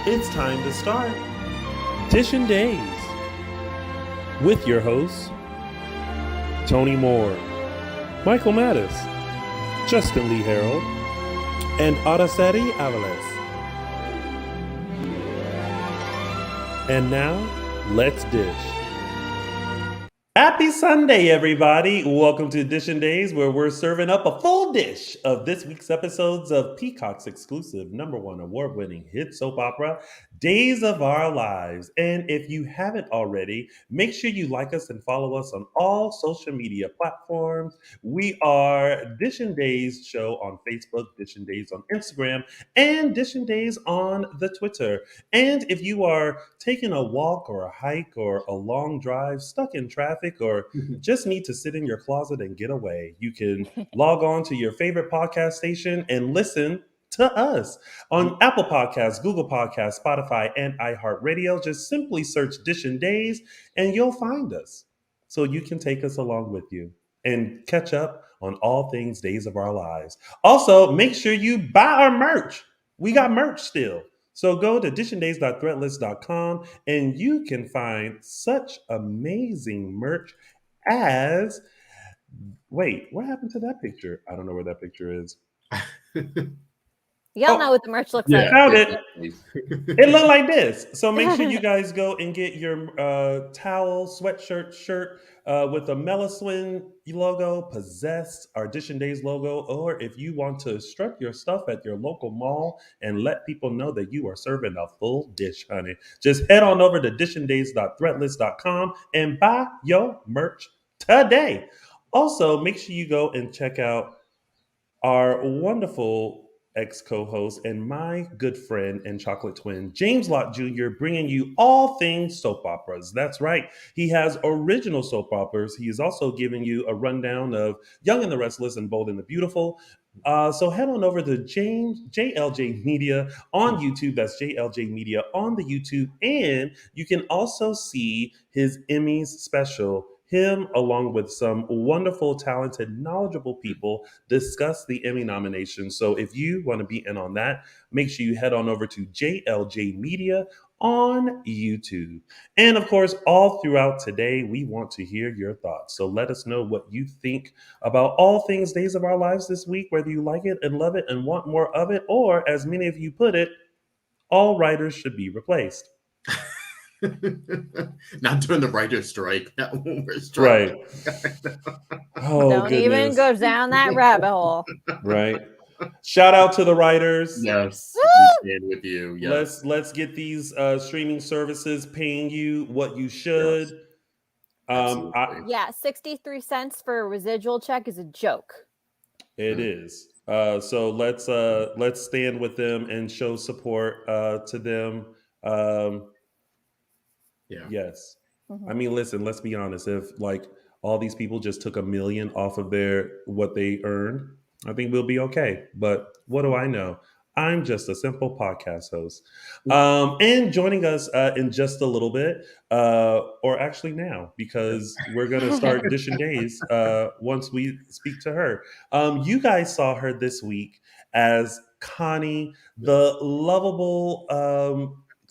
It's time to start Dishin Days with your hosts, Tony Moore, Michael Mattis, Justin Lee Hareld, and Araceli Aviles. And now, let's dish. Happy Sunday, everybody. Welcome to Dishin Days, where we're serving up a full dish of this week's episodes of Peacock's exclusive #1 award-winning hit soap opera, Days of Our Lives. And if you haven't already, make sure you like us and follow us on all social media platforms. We are Dishin Days Show on Facebook, Dishin Days on Instagram, and Dishin Days on the Twitter. And if you are taking a walk or a hike or a long drive, stuck in traffic, or just need to sit in your closet and get away, you can log on to your favorite podcast station and listen to us on Apple Podcasts, Google Podcasts, Spotify, and iHeartRadio. Just simply search Dishin Days and you'll find us. So you can take us along with you and catch up on all things Days of Our Lives. Also, make sure you buy our merch. We got merch still. So go to dishindays.threadless.com and you can find such amazing merch as... Wait, what happened to that picture? I don't know where that picture is. Y'all know what the merch looks like. Found it. It looked like this. So make sure you guys go and get your towel, sweatshirt, shirt with a Meliswin logo, Possessed, our Dishin Days logo, or if you want to strut your stuff at your local mall and let people know that you are serving a full dish, honey, just head on over to dishindays.threadless.com and buy your merch today. Also, make sure you go and check out our wonderful ex-co-host and my good friend and chocolate twin, James Lott Jr., bringing you all things soap operas. That's right. He has original soap operas. He is also giving you a rundown of Young and the Restless and Bold and the Beautiful. So head on over to JLJ Media on YouTube. That's JLJ Media on the YouTube. And you can also see his Emmys special. Him, along with some wonderful, talented, knowledgeable people, discuss the Emmy nominations. So if you want to be in on that, make sure you head on over to JLJ Media on YouTube. And of course, all throughout today, we want to hear your thoughts. So let us know what you think about all things Days of Our Lives this week, whether you like it and love it and want more of it, or as many of you put it, all writers should be replaced. Not during the writer's strike. Right. Oh, don't even go down that rabbit hole. Right. Shout out to the writers. Yes, we stand with you. Yes. Let's get these streaming services paying you what you should. Yes. 63 cents for a residual check is a joke. It is. So let's stand with them and show support to them. Yes. Mm-hmm. I mean, listen, let's be honest. If like all these people just took $1 million off of what they earned, I think we'll be okay. But what do I know? I'm just a simple podcast host. And joining us in just a little bit, or actually now, because we're going to start Dishin Days once we speak to her. You guys saw her this week as Connie, the lovable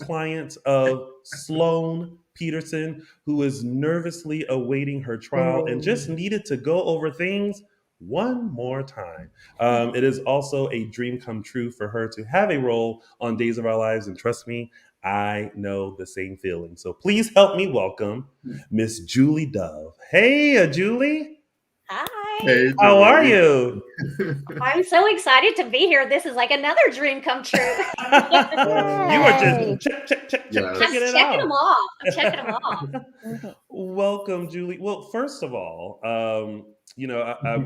client of Sloan Peterson, who is nervously awaiting her trial and just needed to go over things one more time. It is also a dream come true for her to have a role on Days of Our Lives, and trust me, I know the same feeling. So please help me welcome Miss Julie Dove. Hey, Julie. Hi. Hey, how are you? I'm so excited to be here. This is like another dream come true. You are just checking them off. I'm checking them off. Welcome, Julie. Well, first of all, we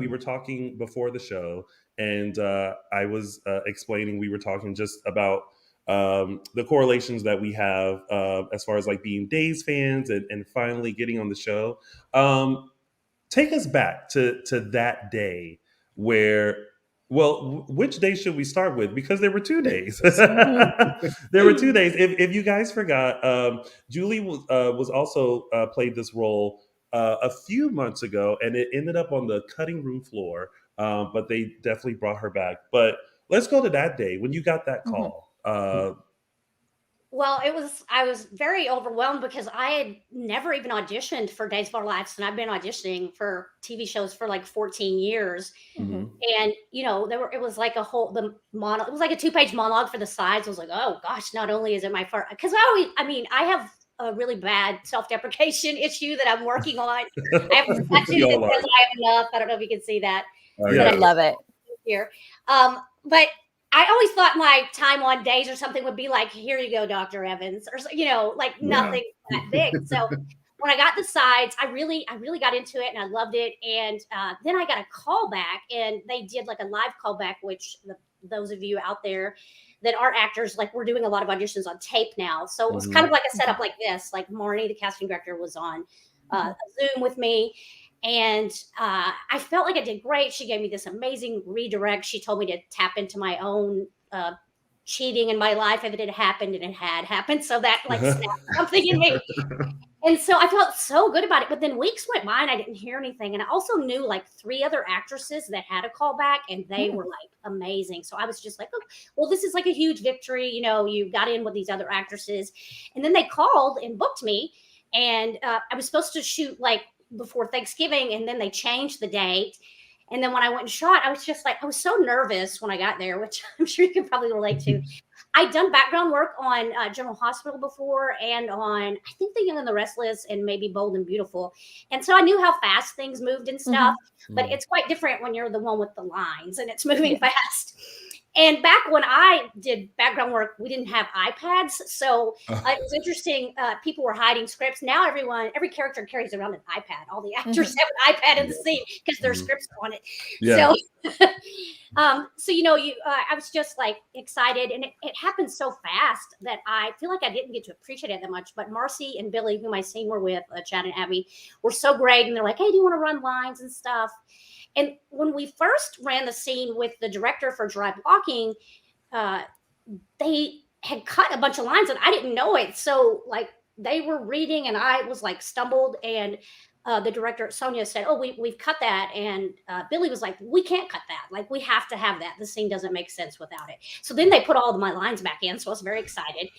were talking before the show, and I was explaining, we were talking just about the correlations that we have as far as like being Days fans and finally getting on the show. Take us back to that day where, well, which day should we start with? Because there were 2 days. There were 2 days. If you guys forgot, Julie was also played this role a few months ago, and it ended up on the cutting room floor, but they definitely brought her back. But let's go to that day when you got that call. Well, I was very overwhelmed because I had never even auditioned for Days of Our Lives, and I've been auditioning for TV shows for like 14 years. Mhm. And it was like it was like a 2-page monologue for the sides. I was like, oh gosh, not only is it my first, because I have a really bad self-deprecation issue that I'm working on. I have a tattoo that says I have enough. I don't know if you can see that. Oh, I love it here. But I always thought my time on Days or something would be like, here you go, Dr. Evans, or like nothing that big. So when I got the sides, I really got into it and I loved it. And then I got a call back, and they did like a live callback, which those of you out there that are actors, like we're doing a lot of auditions on tape now. So it was kind of like a setup like this. Like Marnie, the casting director, was on a Zoom with me. And I felt like I did great. She gave me this amazing redirect. She told me to tap into my own cheating in my life if it had happened, and it had happened. So that like snapped something in me. And so I felt so good about it. But then weeks went by and I didn't hear anything. And I also knew like 3 other actresses that had a call back, and they were like amazing. So I was just like, oh, well, this is like a huge victory. You got in with these other actresses. And then they called and booked me. And I was supposed to shoot like before Thanksgiving, and then they changed the date. And then when I went and shot, I was just like, I was so nervous when I got there, which I'm sure you can probably relate to. I'd done background work on General Hospital before, and on, I think, The Young and the Restless, and maybe Bold and Beautiful. And so I knew how fast things moved and stuff, but it's quite different when you're the one with the lines and it's moving fast. And back when I did background work, we didn't have iPads. So it was interesting. People were hiding scripts. Now every character carries around an iPad. All the actors have an iPad in the scene because their scripts on it. Yeah. So, I was just like excited, and it happened so fast that I feel like I didn't get to appreciate it that much. But Marcy and Billy, whom I seen were with, Chad and Abby, were so great. And they're like, hey, do you want to run lines and stuff? And when we first ran the scene with the director for Dry Blocking, they had cut a bunch of lines and I didn't know it. So like they were reading and I was like stumbled, and the director, Sonia, said, oh, we've cut that. And Billy was like, we can't cut that. Like, we have to have that. The scene doesn't make sense without it. So then they put all of my lines back in. So I was very excited.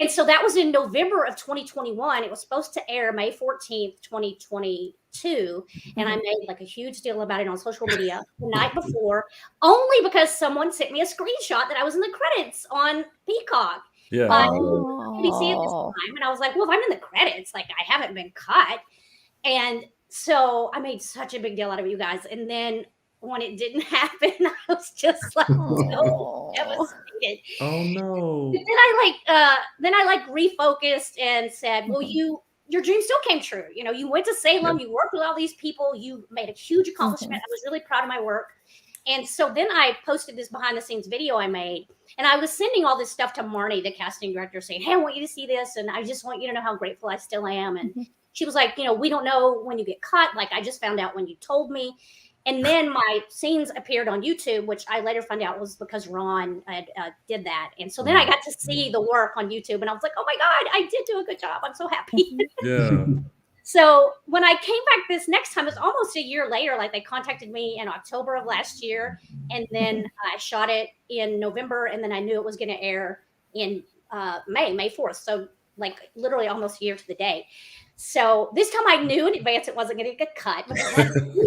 And so that was in November of 2021. It was supposed to air May 14th, 2022. And I made like a huge deal about it on social media the night before, only because someone sent me a screenshot that I was in the credits on Peacock. Yeah. ABC at this time. And I was like, well, if I'm in the credits, like I haven't been cut. And so I made such a big deal out of you guys. And then when it didn't happen, I was just like so devastated. Oh no. But then I refocused and said, well, your dream still came true. You went to Salem, you worked with all these people, you made a huge accomplishment. I was really proud of my work. And so then I posted this behind the scenes video I made, and I was sending all this stuff to Marnie, the casting director, saying, hey, I want you to see this. And I just want you to know how grateful I still am. And she was like, we don't know when you get cut. Like, I just found out when you told me. And then my scenes appeared on YouTube, which I later found out was because Ron did that. And so then I got to see the work on YouTube, and I was like, oh my God, I did do a good job. I'm so happy. Yeah. So when I came back this next time, it's almost a year later. Like, they contacted me in October of last year, and then I shot it in November, and then I knew it was going to air in May 4th. So like literally almost a year to the day. So this time I knew in advance it wasn't going to get cut.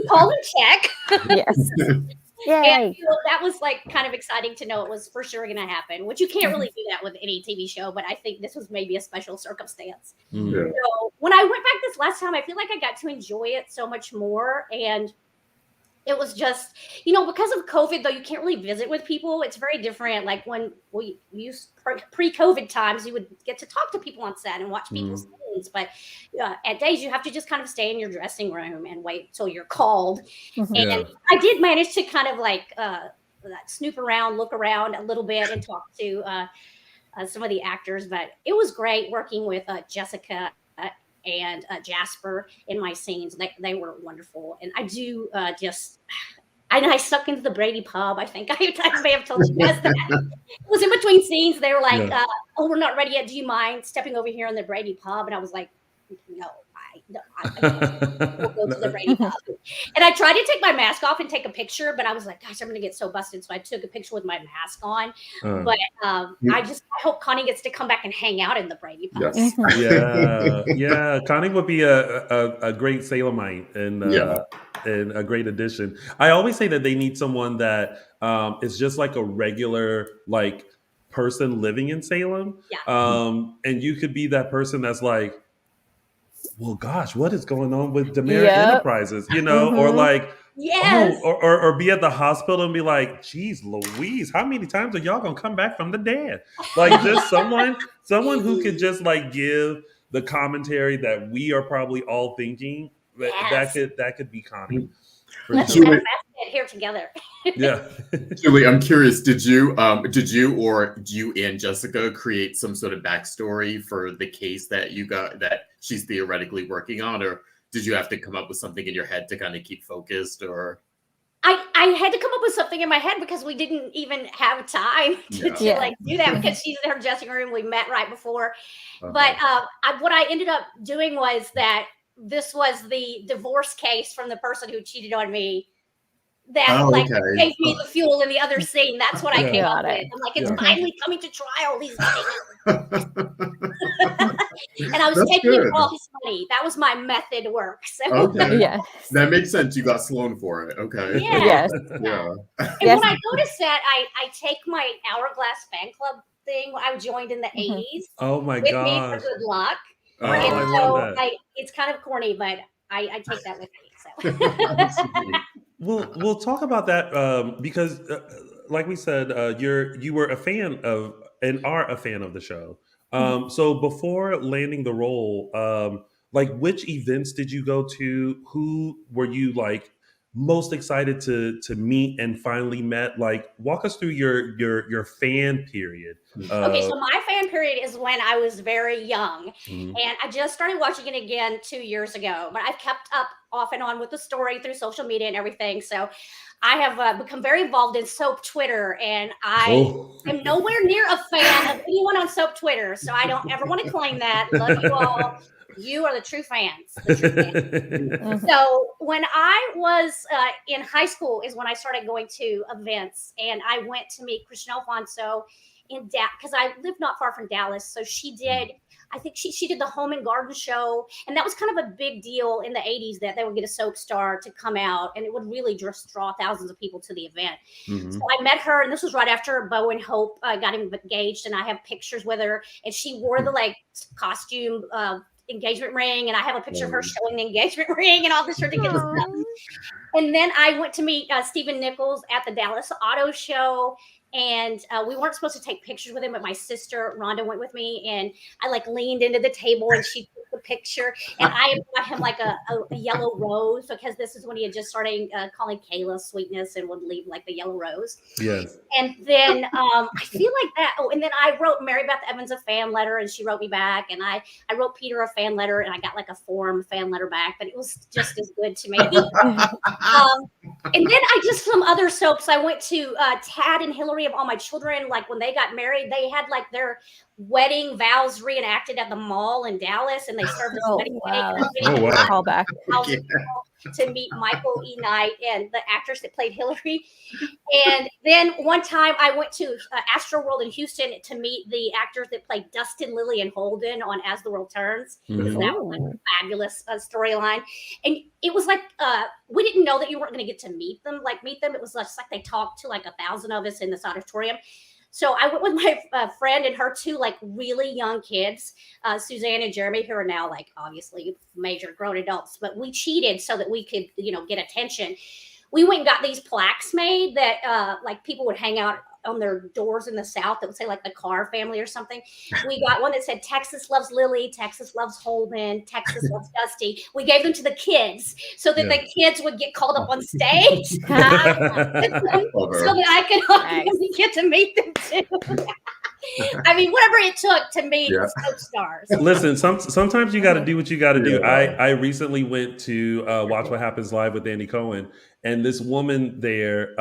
Call and check. Yes. And that was like kind of exciting to know it was for sure going to happen, which you can't really do that with any TV show, but I think this was maybe a special circumstance. So when I went back this last time, I feel like I got to enjoy it so much more. And it was just, because of COVID, though, you can't really visit with people. It's very different. Like when we used pre-COVID times, you would get to talk to people on set and watch people's scenes. But at Days, you have to just kind of stay in your dressing room and wait till you're called. And I did manage to kind of like snoop around, look around a little bit and talk to some of the actors. But it was great working with Jessica and Jasper in my scenes. They were wonderful. And I do I snuck into the Brady pub. I think I may have told you guys that. It was in between scenes. They were like, oh, we're not ready yet. Do you mind stepping over here in the Brady pub? And I was like, no, No, we'll go to the Brady Pub. And I tried to take my mask off and take a picture, but I was like, gosh, I'm going to get so busted. So I took a picture with my mask on. But I hope Connie gets to come back and hang out in the Brady Pub. Yes. Yeah. Connie would be a great Salemite and a great addition. I always say that they need someone that is just like a regular like person living in Salem. And you could be that person that's like, well, gosh, what is going on with Demeric Enterprises? You know, or like, or be at the hospital and be like, geez, Louise, how many times are y'all gonna come back from the dead? Like, just someone who could just like give the commentary that we are probably all thinking. That could be Connie. Let's get here together. Julie, I'm curious. Did you or you and Jessica create some sort of backstory for the case that you got that she's theoretically working on, or did you have to come up with something in your head to kind of keep focused? Or I had to come up with something in my head because we didn't even have time to like do that because she's in her dressing room. We met right before, but what I ended up doing was that this was the divorce case from the person who cheated on me. That gave me the fuel in the other scene. That's what I came up with. I'm like, it's finally coming to trial. These days. And I was taking all his money. That was my method work. So that makes sense. You got Sloan for it. Okay. And when I go to set, I take my Hourglass fan club thing I joined in the 80s. Oh my with gosh. me for good luck. I love that. It's kind of corny, but I take that with me. So. We'll talk about that because, like we said, you were a fan of and are a fan of the show. So before landing the role, like which events did you go to? Who were you like most excited to meet and finally met? Like, walk us through your fan period. Okay, so my fan period is when I was very young, and I just started watching it again 2 years ago. But I've kept up off and on with the story through social media and everything. So I have become very involved in soap Twitter, and I am nowhere near a fan of anyone on soap Twitter. So I don't ever want to claim that. Love you all. You are the true fans. So when I was in high school is when I started going to events, and I went to meet Christian Alfonso in because I live not far from Dallas. So she did, I think she did the Home and Garden show, and that was kind of a big deal in the 80s that they would get a soap star to come out, and it would really just draw thousands of people to the event. So I met her, and this was right after Bo and Hope got engaged, and I have pictures with her, and she wore the like costume engagement ring, and I have a picture of her showing the engagement ring and all this ridiculous stuff. And then I went to meet Stephen Nichols at the Dallas Auto Show, and we weren't supposed to take pictures with him, but my sister Rhonda went with me, and I like leaned into the table and she took the picture, and I got him like a yellow rose because this is when he had just started calling Kayla Sweetness and would leave like the yellow rose. And then I feel like that. Oh, and then I wrote Mary Beth Evans a fan letter, and she wrote me back, and I wrote Peter a fan letter, and I got like a form fan letter back, but it was just as good to me. And then I just from other soaps, I went to Tad and Hillary of All My Children. Like when they got married, they had like their wedding vows reenacted at the mall in Dallas, and they served this wedding cake. Call back. To meet Michael E. Knight and the actress that played Hillary. And then one time I went to Astro World in Houston to meet the actors that played Dustin, Lily, and Holden on As the World Turns. Because that was like a fabulous storyline. And it was like, we didn't know that you weren't going to get to meet them. It was just like they talked to like 1,000 of us in this auditorium. So I went with my friend and her two like really young kids, Suzanne and Jeremy, who are now like obviously major grown adults, but we cheated so that we could, get attention. We went and got these plaques made that like people would hang out on their doors in the South that would say like the Carr family or something. We got one that said Texas loves Lily, Texas loves Holden, Texas loves Dusty. We gave them to the kids so that the kids would get called up on stage so that I could get to meet them too. I mean, whatever it took to meet soap stars. Listen, sometimes you got to do what you got to do. I recently went to Watch What Happens Live with Andy Cohen, and this woman there,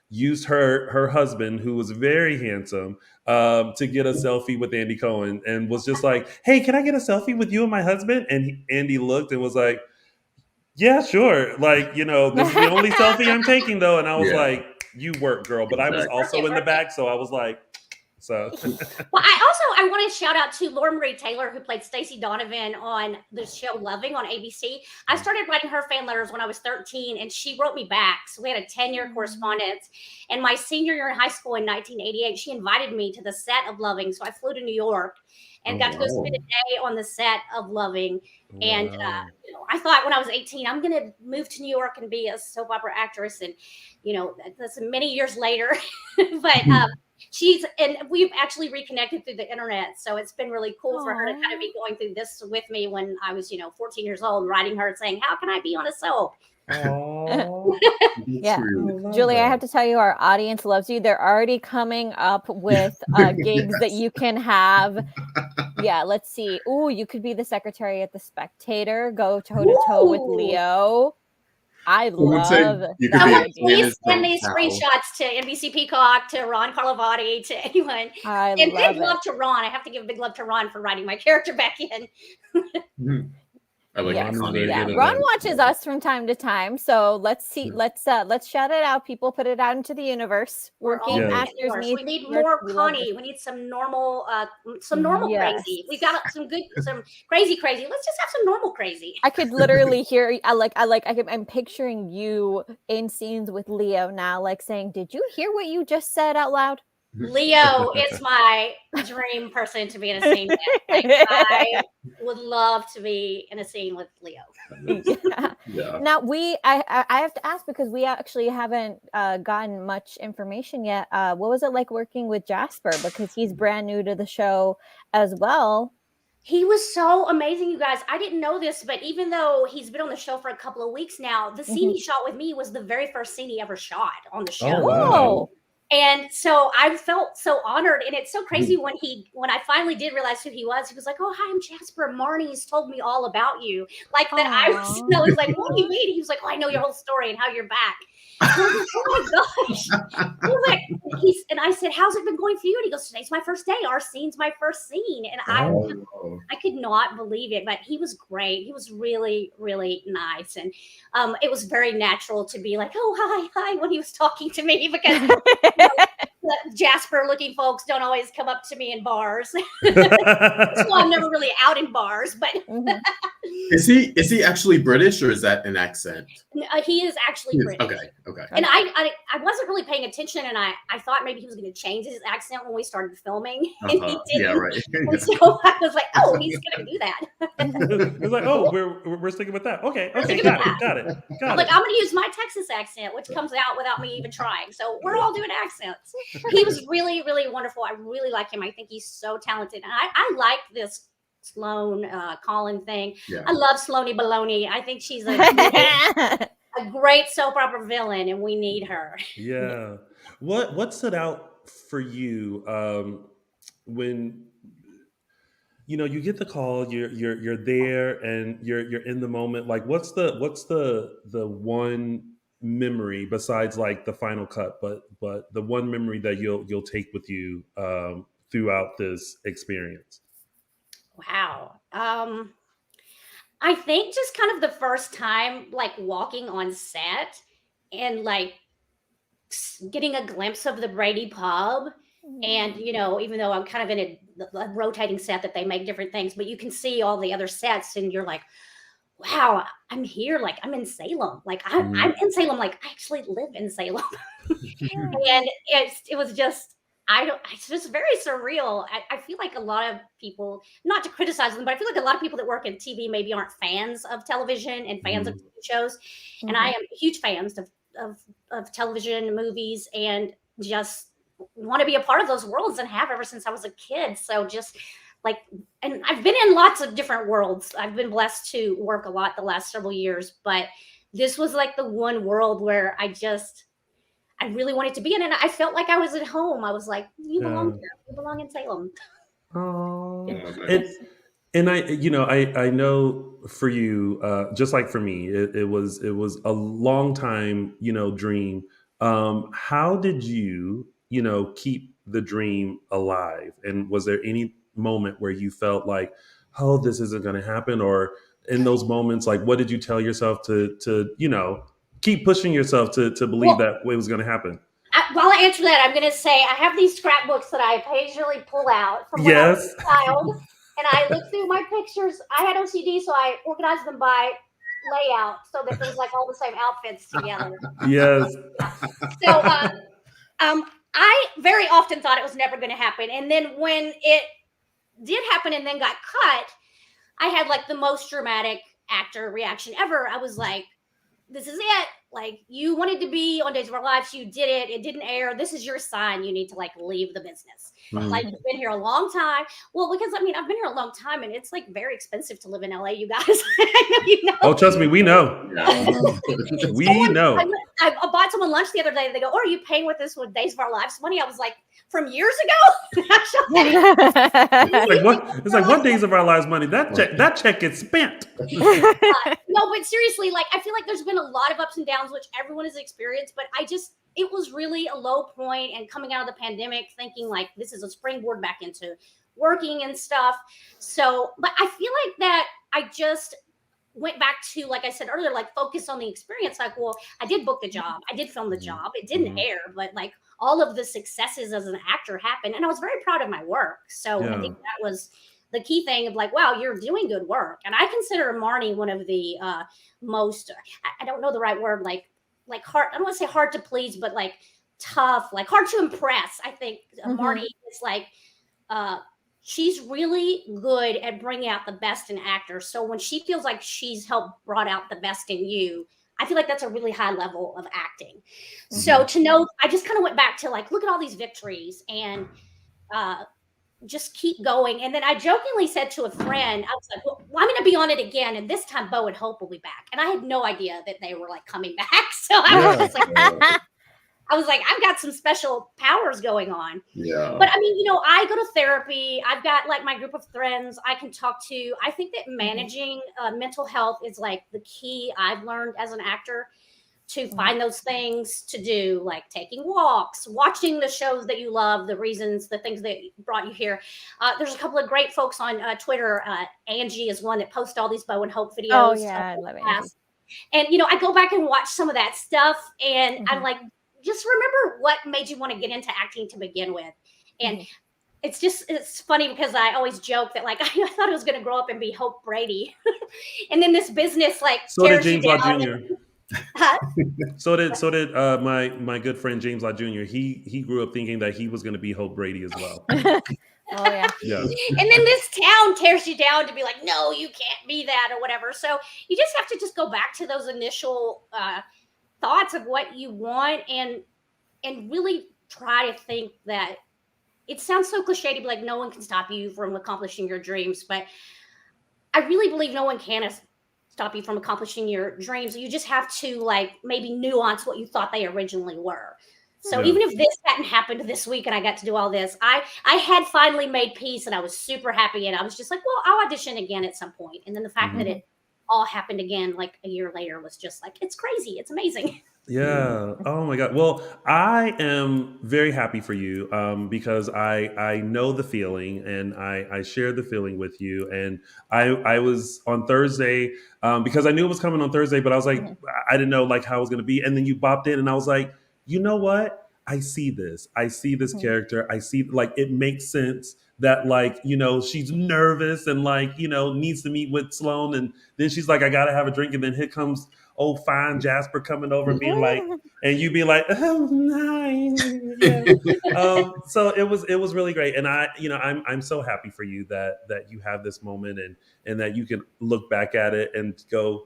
used her husband, who was very handsome, to get a selfie with Andy Cohen, and was just like, "Hey, can I get a selfie with you and my husband?" And Andy looked and was like, "Yeah, sure. Like, this is the only selfie I'm taking, though." And I was Yeah. like, "You work, girl." But I was Exactly. also in the back, so I was like, so. Well, I want to shout out to Laura Marie Taylor, who played Stacey Donovan on the show Loving on ABC. I started writing her fan letters when I was 13, and she wrote me back. So we had a 10-year correspondence. And my senior year in high school in 1988, she invited me to the set of Loving. So I flew to New York and got to go spend a day on the set of Loving. And Wow. I thought when I was 18, I'm going to move to New York and be a soap opera actress. And that's many years later. But and we've actually reconnected through the internet. So it's been really cool for her to kind of be going through this with me when I was, 14 years old, writing her and saying, "How can I be on a soap?" Yeah, Julie, I have to tell you, our audience loves you. They're already coming up with gigs that you can have. Yeah, let's see. Ooh, you could be the secretary at the Spectator. Go toe to toe with Leo. I love you that. could Somebody be please send these screenshots to NBC Peacock, to Ron Carlovati, to anyone. And big love to Ron. I have to give a big love to Ron for writing my character back in. I like Connie. Yeah, Ron watches us from time to time, so let's see. Let's shout it out. People, put it out into the universe. Working actors need. We need more Connie. We need some normal crazy. We've got some crazy. Let's just have some normal crazy. I could literally hear. I'm picturing you in scenes with Leo now, like saying, "Did you hear what you just said out loud?" Leo is my dream person to be in a scene with. I would love to be in a scene with Leo. Now I have to ask, because we actually haven't gotten much information yet. What was it like working with Jasper? Because he's brand new to the show as well. He was so amazing, you guys. I didn't know this, but even though he's been on the show for a couple of weeks now, the scene he shot with me was the very first scene he ever shot on the show. Oh, wow. And so I felt so honored. And it's so crazy when I finally did realize who he was like, "Oh, hi, I'm Jasper. Marnie's told me all about you." Like that. I was like, "What do you mean?" He was like, "Oh, I know your whole story and how you're back." And I was like, "Oh my gosh." He was like, and I said, "How's it been going for you?" And he goes, "Today's my first day. Our scene's my first scene." And I could not believe it, but he was great. He was really, really nice. And it was very natural to be like, "Oh, hi," when he was talking to me, because Jasper looking folks don't always come up to me in bars. So I'm never really out in bars, but is he actually British, or is that an accent? He is actually British. Okay. And I wasn't really paying attention, and I thought maybe he was going to change his accent when we started filming. And he didn't. Yeah, right. And so I was like, "Oh, he's going to do that." It's like, "Oh, we're sticking with that." Okay, got it. I'm like, "I'm going to use my Texas accent, which comes out without me even trying." So we're all doing accents. He was really, really wonderful. I really like him. I think he's so talented, and I like this Sloan Colin thing. I love Sloanie Baloney. I think she's a great soap opera villain, and we need her. Yeah. What stood out for you when you get the call, you're there and you're in the moment? Like, what's the one memory besides like the final cut, but the one memory that you'll take with you throughout this experience? Wow. I think just kind of the first time, like walking on set and like getting a glimpse of the Brady pub. And, even though I'm kind of in a rotating set that they make different things, but you can see all the other sets and you're like, "Wow, I'm here. Like, I'm in Salem. Like, I'm in Salem. Like, I actually live in Salem." And it was just, it's just very surreal. I feel like a lot of people, not to criticize them, but I feel like a lot of people that work in TV maybe aren't fans of television and fans of TV shows. And I am huge fans of television, movies, and just want to be a part of those worlds, and have ever since I was a kid. So just like, and I've been in lots of different worlds. I've been blessed to work a lot the last several years, but this was like the one world where I really wanted to be in, and I felt like I was at home. I was like, "You belong here. You belong in Salem." Oh, and I know for you, just like for me, it was a long time, dream How did you, keep the dream alive? And was there any moment where you felt like, oh, this isn't going to happen? Or in those moments, like, what did you tell yourself to keep pushing yourself to believe Well, that it was going to happen? while I answer that, I'm going to say I have these scrapbooks that I occasionally pull out from when I was Yes. a child, and I look through my pictures. I had OCD, so I organized them by layout so that it was like all the same outfits together. Yes. So, I very often thought it was never going to happen, and then when it did happen and then got cut, I had like the most dramatic actor reaction ever. I was like, this is it. Like, you wanted to be on Days of Our Lives, you did it. It didn't air. This is your sign. You need to like leave the business. Like, you've been here a long time. Well, because I mean, I've been here a long time, and it's like very expensive to live in LA. You guys, I know you know. Oh, trust me, we know. We know. I bought someone lunch the other day. They go, "Oh, are you paying with this with Days of Our Lives money?" I was like, "From years ago." Like what? It's like what Days of Our Lives money? That check gets spent. No, but seriously, like, I feel like there's been a lot of ups and downs, which everyone has experienced. But it was really a low point, and coming out of the pandemic, thinking like this is a springboard back into working and stuff. So, but I feel like that I just went back to, like I said earlier, like focus on the experience. Like, well, I did book the job, I did film the job, it didn't air, but like all of the successes as an actor happened, and I was very proud of my work. So I think that was the key thing of like, wow, you're doing good work. And I consider Marnie one of the most, I don't know the right word, like hard, I don't want to say hard to please, but like tough, like hard to impress. I think Marnie is like, she's really good at bringing out the best in actors. So when she feels like she's helped brought out the best in you, I feel like that's a really high level of acting. So to know, I just kind of went back to like, look at all these victories and just keep going. And then I jokingly said to a friend, I was like, well, I'm going to be on it again. And this time Bo and Hope will be back. And I had no idea that they were like coming back. So I was like, I've got some special powers going on. Yeah. But I mean, I go to therapy. I've got like my group of friends I can talk to. I think that managing mental health is like the key I've learned as an actor, to find those things to do, like taking walks, watching the shows that you love, the things that brought you here. There's a couple of great folks on Twitter. Angie is one that posts all these Bo and Hope videos. Oh yeah, I love it. And I go back and watch some of that stuff, and I'm like, just remember what made you want to get into acting to begin with. And it's funny because I always joke that like I thought I was going to grow up and be Hope Brady, and then this business like so did James Law down. Jr. So did my good friend James Law Jr. He grew up thinking that he was going to be Hope Brady as well. Oh yeah. And then this town tears you down to be like, no, you can't be that or whatever. So you just have to just go back to those initial thoughts of what you want, and really try to think that it sounds so cliche to be like, no one can stop you from accomplishing your dreams, but I really believe no one can stop you from accomplishing your dreams. You just have to like maybe nuance what you thought they originally were. So even if this hadn't happened this week and I got to do all this, I had finally made peace, and I was super happy, and I was just like, well, I'll audition again at some point. And then the fact that it all happened again like a year later was just like, it's crazy. It's amazing. Yeah. Oh my God. Well, I am very happy for you because I know the feeling, and I share the feeling with you. And I was on Thursday because I knew it was coming on Thursday, but I was like, I didn't know like how it was going to be. And then you bopped in, and I was like, you know what? I see this. I see this character. I see like it makes sense that like, she's nervous and like, needs to meet with Sloan. And then she's like, I got to have a drink. And then here comes old fine Jasper coming over being like, and you be like, oh, nice. Yeah. So it was really great. And I'm so happy for you that you have this moment and that you can look back at it and go,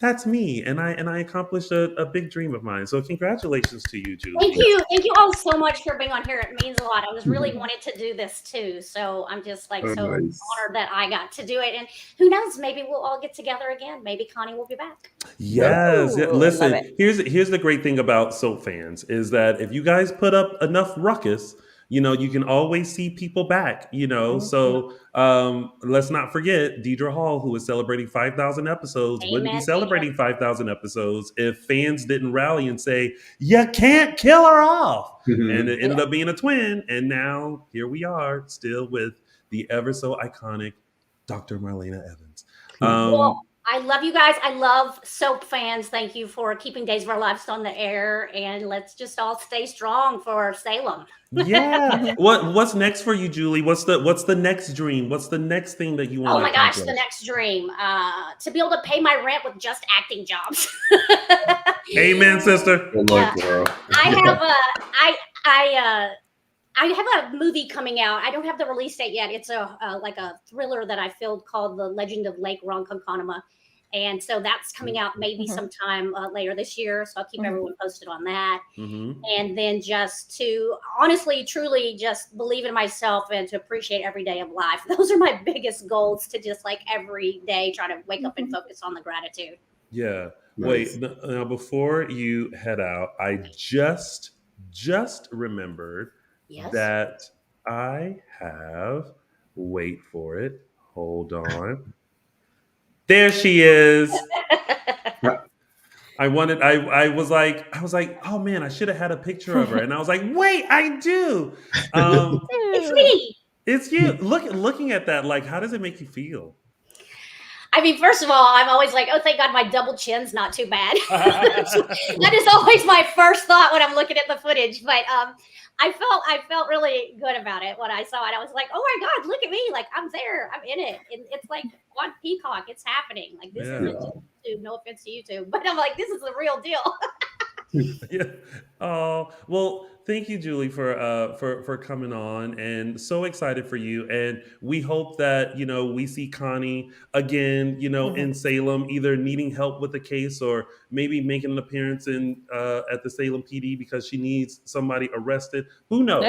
that's me, and I accomplished a big dream of mine. So congratulations to you, Julie. Thank you all so much for being on here. It means a lot. I was really wanted to do this too, so I'm just like honored that I got to do it. And who knows, maybe we'll all get together again. Maybe Connie will be back. Yes. Listen, here's the great thing about soap fans is that if you guys put up enough ruckus, you can always see people back, So let's not forget Deidre Hall, who is celebrating 5,000 episodes, wouldn't be Amen. Amen. celebrating 5,000 episodes if fans didn't rally and say, you can't kill her off. And it ended up being a twin. And now here we are, still with the ever so iconic Dr. Marlena Evans. Well, I love you guys. I love soap fans. Thank you for keeping Days of Our Lives on the air. And let's just all stay strong for Salem. Yeah. What's next for you, Julie? What's the next dream? What's the next thing that you want Oh to my gosh, accomplish? the next dream. To be able to pay my rent with just acting jobs. Amen, sister. Good luck, girl. I have a movie coming out. I don't have the release date yet. It's like a thriller that I filmed called The Legend of Lake Ronkonkoma. And so that's coming out maybe sometime later this year. So I'll keep everyone posted on that. And then just to honestly, truly just believe in myself and to appreciate every day of life. Those are my biggest goals, to just like every day try to wake up and focus on the gratitude. Yeah. Nice. Wait, now before you head out, I just remembered that I have, wait for it, hold on. There she is. I was like, oh man, I should have had a picture of her. And I was like, wait, I do. It's me. It's you. Looking at that, like, how does it make you feel? I mean, first of all, I'm always like, oh, thank God my double chin's not too bad. That is always my first thought when I'm looking at the footage. But I felt really good about it when I saw it. I was like, oh my God, look at me. Like, I'm there. I'm in it. And it's like on Peacock. It's happening. Like, this isn't just YouTube. No offense to YouTube. But I'm like, this is the real deal. Yeah. Oh, well, thank you, Julie, for coming on, and so excited for you. And we hope that we see Connie again, in Salem, either needing help with the case or maybe making an appearance in at the Salem PD because she needs somebody arrested. Who knows?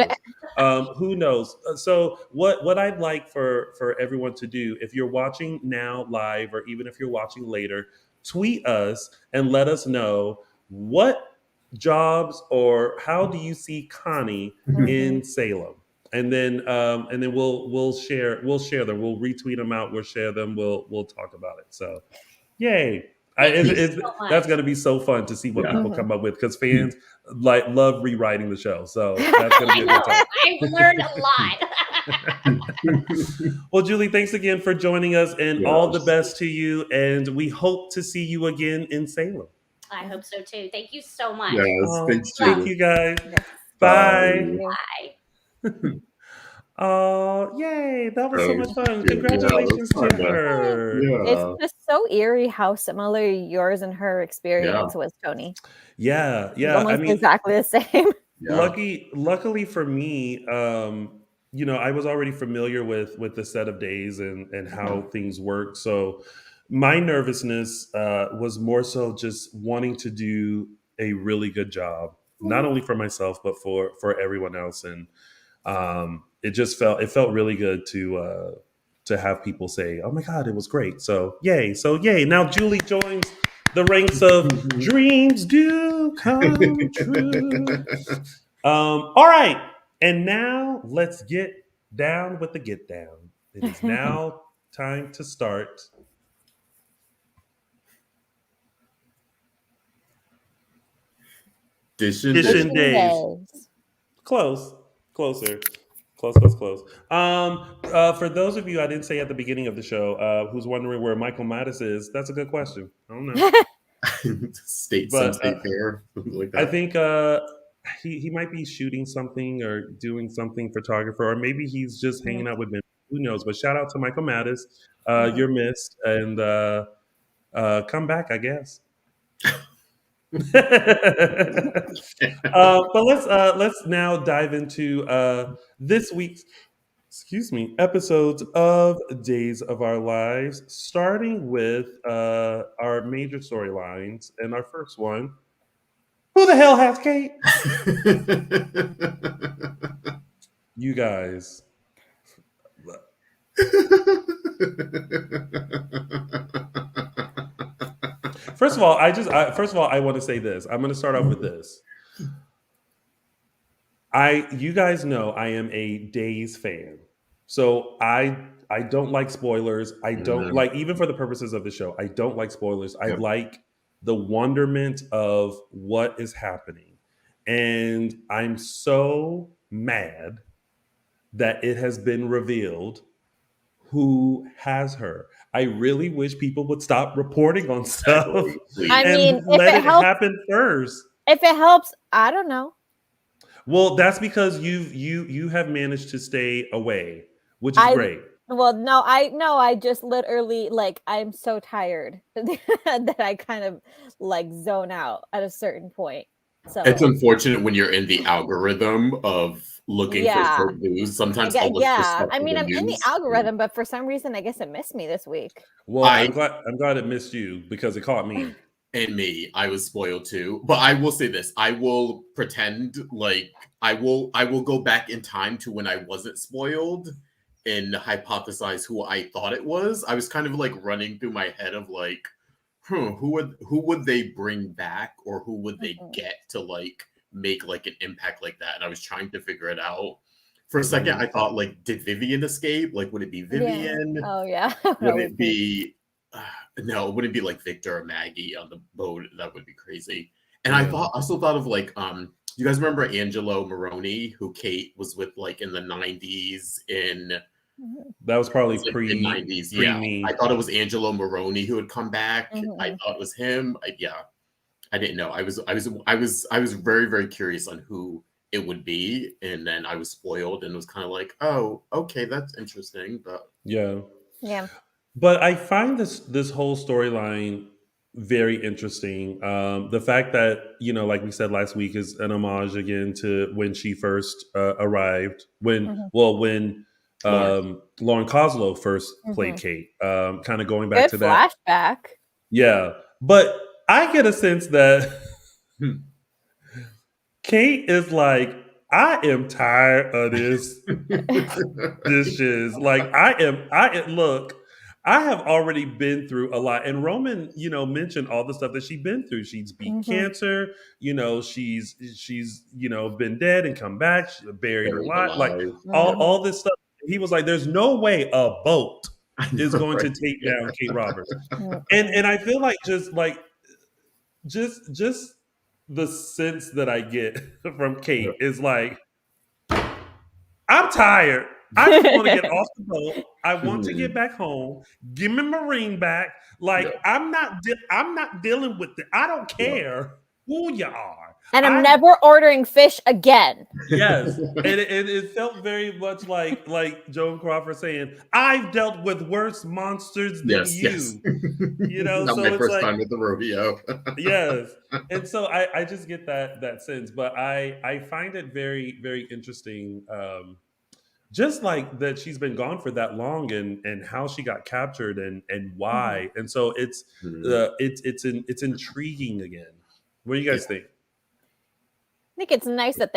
Who knows? So what I'd like for everyone to do, if you're watching now live or even if you're watching later, tweet us and let us know what jobs or how do you see Connie in Salem, and then we'll share them. We'll retweet them out. We'll share them. We'll talk about it. So, yay! That's going to be so fun to see what people come up with, because fans love rewriting the show. So that's going to be a good time. I've learned a lot. Well, Julie, thanks again for joining us, and all the best to you. And we hope to see you again in Salem. I hope so too. Thank you so much. Yes, thanks, thank Julie. you guys. Bye. Bye. Oh, yay. That was so much fun. Congratulations to her. It's just so eerie how similar yours and her experience was, Tony. Yeah. It's almost exactly the same. Luckily for me, I was already familiar with the set of days and how things work. So my nervousness was more so just wanting to do a really good job, not only for myself, but for everyone else. And it felt really good to have people say, oh my God, it was great. So yay. Now Julie joins the ranks of dreams do come true. All right. And now let's get down with the get down. It is now time to start Dishin Days. Closer. Close. For those of you I didn't say at the beginning of the show, who's wondering where Michael Mattis is, that's a good question. I don't know. State fair, like that. I think he might be shooting something or doing something photographer, or maybe he's just hanging out with men. Who knows? But shout out to Michael Mattis. You're missed, and come back, I guess. But let's now dive into this week's episodes of Days of Our Lives, starting with our major storylines. And our first one, who the hell has Kate? You guys. First of all, I want to say this. I'm going to start off with this. You guys know I am a Days fan. So I don't like spoilers. I don't like, even for the purposes of the show, I don't like spoilers. I Yep. like the wonderment of what is happening. And I'm so mad that it has been revealed who has her. I really wish people would stop reporting on stuff Exactly. Please. I mean, and let it happen first. if it helps, I don't know. Well, that's because you have managed to stay away, which is great. Well, no, I just literally like I'm so tired that I kind of like zone out at a certain point. So It's unfortunate when you're in the algorithm of looking for certain news. Sometimes I'll look for stuff I for mean, the I'm in the news. algorithm, but for some reason, I guess it missed me this week. Well, I'm glad it missed you because it caught me. And me, I was spoiled too. But I will say this: I will pretend like I will go back in time to when I wasn't spoiled and hypothesize who I thought it was. I was kind of like running through my head of like, who would they bring back, or who would they get to like make like an impact like that? And I was trying to figure it out. For a second, I thought like, did Vivian escape? Like, would it be Vivian? Yeah. Oh yeah. Would it be? No, it wouldn't be like Victor or Maggie on the boat. That would be crazy. And I also thought of like, you guys remember Angelo Maroney, who Kate was with like in the 90s in that was probably pre 90s. Yeah. me. I thought it was Angelo Maroney who had come back. I thought it was him. I didn't know. I was very, very curious on who it would be. And then I was spoiled and was kind of like, oh, okay, that's interesting. But yeah. But I find this whole storyline very interesting. The fact that, like we said last week, is an homage again to when she first arrived. When Lauren Koslow first played Kate. Kind of going back to that flashback. Yeah, but I get a sense that Kate is like, I am tired of this dishes. Like look, I have already been through a lot. And Roman, mentioned all the stuff that she's been through. She's beat cancer, she's been dead and come back, buried alive, like all this stuff. He was like, there's no way a boat is going to take down Kate Roberts. And I feel like just the sense that I get from Kate is like, I'm tired. I just want to get off the boat. I want to get back home. Give me Marine back. Like I'm not dealing with it. I don't care who you are. And I'm never ordering fish again. Yes. And it felt very much like Joan Crawford saying, I've dealt with worse monsters than you. Yes. Not so my first time at the rodeo. Yes. And so I just get that sense. But I find it very, very interesting. Just like that she's been gone for that long and how she got captured and why. And so it's intriguing again. What do you guys think? I think it's nice that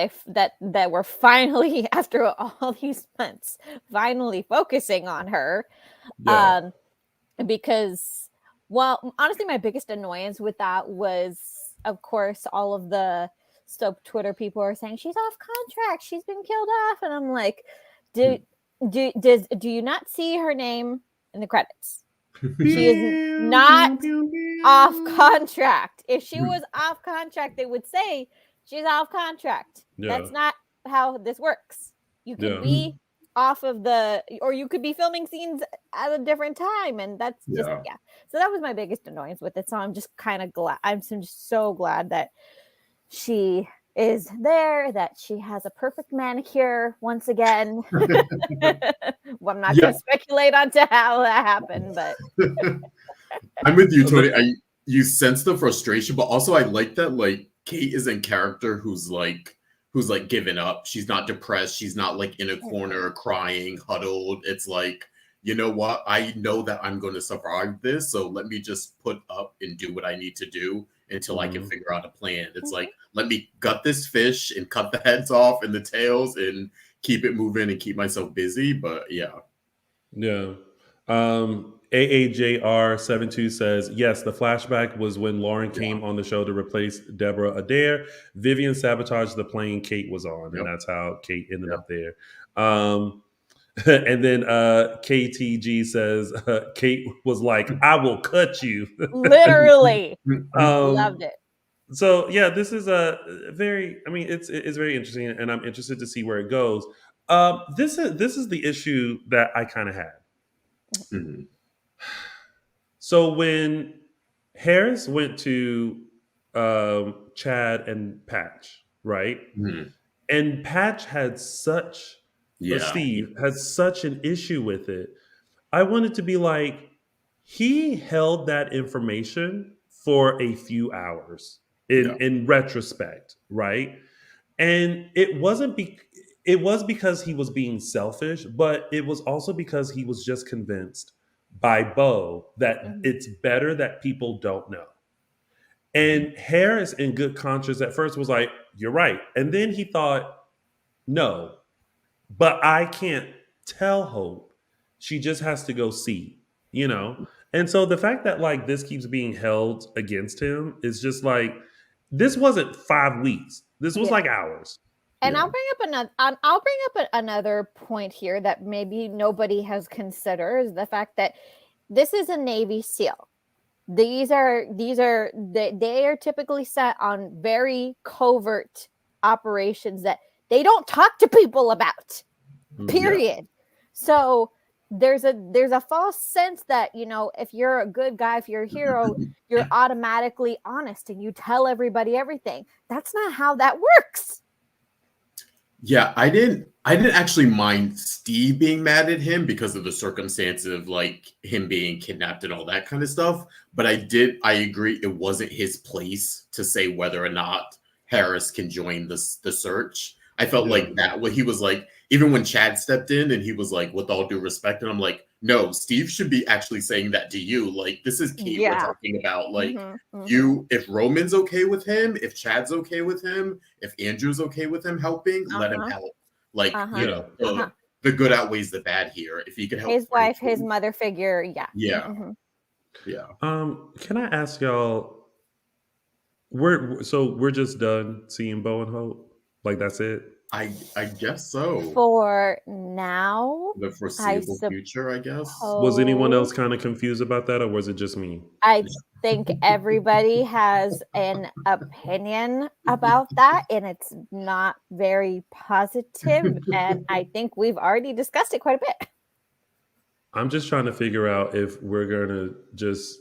that we're finally, after all these months, finally focusing on her. Yeah. Because, well, honestly, my biggest annoyance with that was, of course, all of the Soap Twitter people are saying she's off contract, she's been killed off, and I'm like, do you not see her name in the credits? She is not off contract. If she was off contract, they would say she's off contract. Yeah. That's not how this works. You could be off of or you could be filming scenes at a different time, and that's just So that was my biggest annoyance with it. So I'm just kind of glad. I'm just so glad that she is there, that she has a perfect manicure once again. Well, I'm not going to speculate onto how that happened, but I'm with you, Tony. You sense the frustration, but also I like that like Kate is in character who's like given up. She's not depressed. She's not like in a corner crying, huddled. It's like, you know what? I know that I'm going to survive this, so let me just put up and do what I need to do until I can figure out a plan. It's like, let me gut this fish and cut the heads off and the tails and keep it moving and keep myself busy. But yeah. Yeah. AAJR72 says, yes, the flashback was when Lauren came on the show to replace Deborah Adair. Vivian sabotaged the plane Kate was on, and that's how Kate ended up there. And then KTG says, Kate was like, I will cut you. Literally. Loved it. So yeah, this is a very, I mean, it's very interesting, and I'm interested to see where it goes. This is the issue that I kind of had. Mhm. So when Harris went to Chad and Patch, right? Mhm. And Patch had such, Steve had such an issue with it. I wanted to be like, he held that information for a few hours in retrospect, right? And it wasn't it was because he was being selfish, but it was also because he was just convinced by Bo that it's better that people don't know. And Harris, in good conscience, at first was like, you're right. And then he thought, no, but I can't tell Hope. She just has to go see, you know? And so the fact that like this keeps being held against him is just like, this wasn't 5 weeks. This was like hours. And I'll bring up another point here that maybe nobody has considered, is the fact that this is a Navy SEAL. They are typically set on very covert operations that they don't talk to people about. Period. So there's a false sense that, you know, if you're a good guy, if you're a hero, you're automatically honest and you tell everybody everything. That's not how that works. Yeah, I didn't actually mind Steve being mad at him because of the circumstance of like him being kidnapped and all that kind of stuff. But I agree it wasn't his place to say whether or not Harris can join the search. I felt like that what he was like, even when Chad stepped in and he was like, with all due respect, and I'm like, no, Steve should be actually saying that to you. Like, this is Kate we're talking about. Like, you, if Roman's okay with him, if Chad's okay with him, if Andrew's okay with him helping, let him help. Like, you know, the good outweighs the bad here. If he could help his wife, his mother figure, yeah. Can I ask y'all? We're just done seeing Bo and Hope. Like that's it. I guess so. For now, the foreseeable future, I guess. Was anyone else kind of confused about that, or was it just me? I think everybody has an opinion about that, and it's not very positive. And I think we've already discussed it quite a bit. I'm just trying to figure out if we're gonna just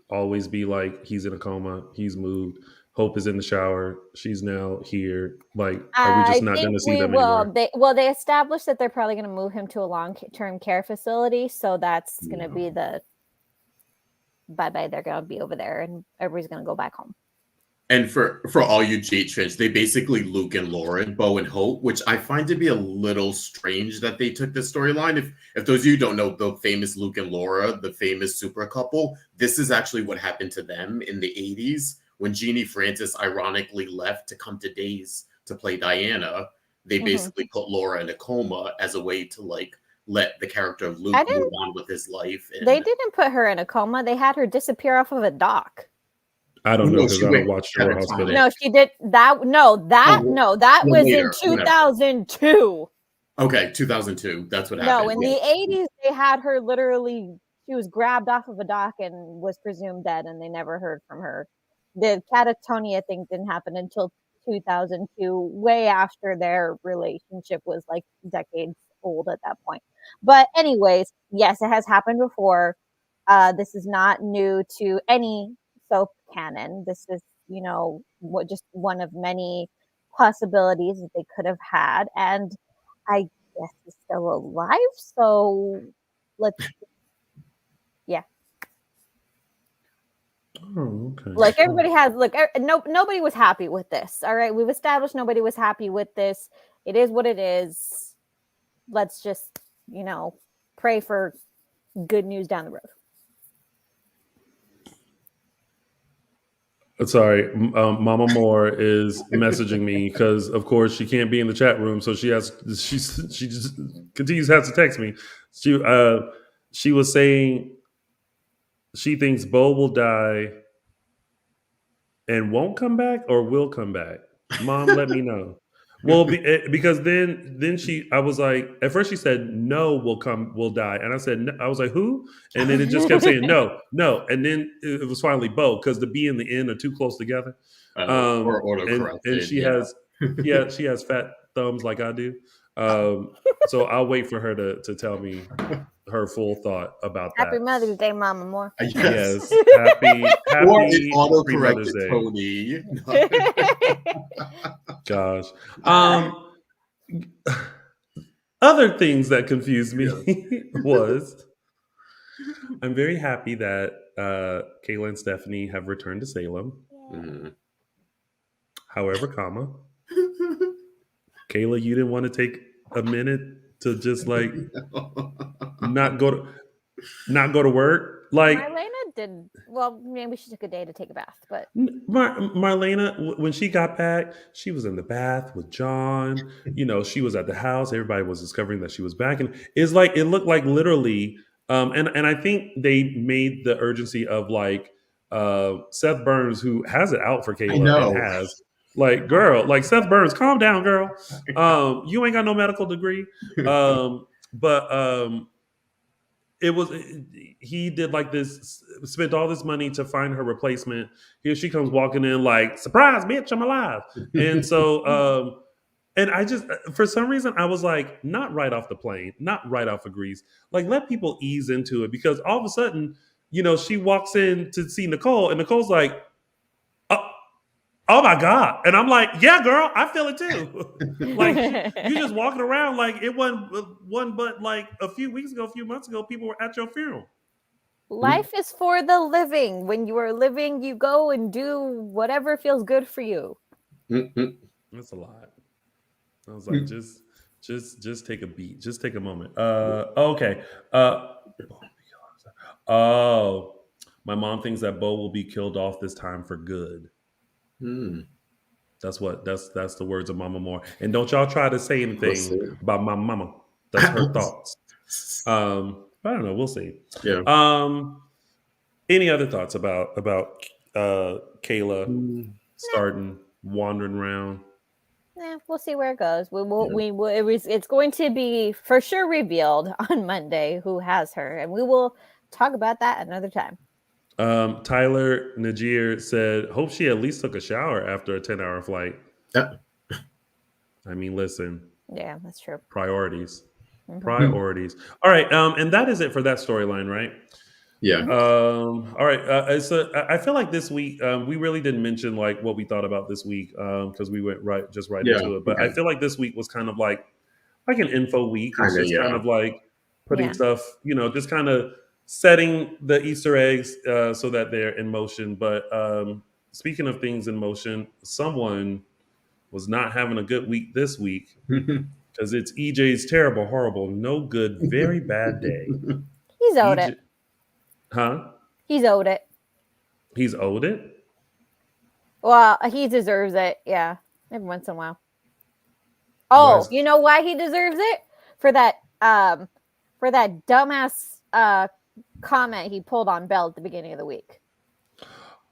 always be like, he's in a coma, he's moved. Hope is in the shower. She's now here. Like, are we just not going to see them anymore? They established that they're probably going to move him to a long-term care facility. So that's going to be the bye-bye. They're going to be over there and everybody's going to go back home. And for all you J fans, they basically Luke and Lauren, Bo and Hope, which I find to be a little strange that they took this storyline. If those of you don't know the famous Luke and Laura, the famous super couple, this is actually what happened to them in the 80s. When Jeannie Francis ironically left to come to Days to play Diana, they basically put Laura in a coma as a way to like let the character of Luke move on with his life. And they didn't put her in a coma. They had her disappear off of a dock. I don't know because I don't watch Shore Hospital. No, she did that. That was later, in 2002. Okay, 2002. That's what happened. No, in the 80s, they had her literally. She was grabbed off of a dock and was presumed dead, and they never heard from her. The catatonia thing didn't happen until 2002, way after their relationship was like decades old at that point. But anyways, yes, it has happened before. This is not new to any soap canon. This is, you know, just one of many possibilities that they could have had. And I guess he's still alive. So let's, yeah. Oh, okay. Like everybody has, nobody was happy with this. All right. We've established nobody was happy with this. It is what it is. Let's just, you know, pray for good news down the road. Sorry, Mama Moore is messaging me because, of course, she can't be in the chat room, so she just continues to have to text me. She was saying she thinks Bo will die and won't come back or will come back. Mom, let me know. Well, because then I was like, at first she said no, will die, and I said no. I was like, who? And then it just kept saying no, and then it was finally Bo because the B and the N are too close together. Or And she has she has fat thumbs like I do. So I'll wait for her to tell me her full thought about Happy that. Mother's Day, Mama Moore. Yes, happy Or it pre-Mother's autocorrected Day. Tony. Gosh. Other things that confused me was I'm very happy that Kayla and Stephanie have returned to Salem. Mhm. However, Kayla, you didn't want to take a minute to just like not go to work. Like Marlena did well. Maybe she took a day to take a bath, but Marlena, when she got back, she was in the bath with John. She was at the house. Everybody was discovering that she was back, and it's like it looked like literally. And I think they made the urgency of like Seth Burns, who has it out for Kayla and has like, girl, like Seth Burns, calm down, girl. You ain't got no medical degree. But it was he did like this, spent all this money to find her replacement. Here she comes walking in like, surprise, bitch, I'm alive. And so and I just, for some reason, I was like, not right off the plane, not right off of Greece. Like, let people ease into it because all of a sudden, she walks in to see Nicole, and Nicole's like, oh my God. And I'm like, yeah, girl, I feel it too. Like, you just walking around like it wasn't but like a few months ago, people were at your funeral. life is for the living. When you are living, you go and do whatever feels good for you. That's a lot. I was like, just take a beat. Just take a moment. Okay. Oh, my mom thinks that Bo will be killed off this time for good. That's the words of Mama Moore. And don't y'all try to say anything about my mama. That's her thoughts. I don't know. We'll see. Yeah. Any other thoughts about Kayla starting wandering around? We'll see where it goes. It's going to be for sure revealed on Monday who has her, and we will talk about that another time. Tyler Najir said, hope she at least took a shower after a 10-hour flight. I mean, listen. Yeah, that's true. Priorities. Mm-hmm. Priorities. All right. And that is it for that storyline, right? Yeah. All right. So I feel like this week we really didn't mention like what we thought about this week because we went right into it. But I feel like this week was kind of like an info week. It's just kind of like putting stuff, just kind of setting the Easter eggs so that they're in motion. But speaking of things in motion, someone was not having a good week this week because it's EJ's terrible, horrible, no good, very bad day. He's owed it. Huh? He's owed it. He's owed it? Well, he deserves it. Yeah. Every once in a while. Oh, you know why he deserves it? For that dumbass comment he pulled on Belle at the beginning of the week.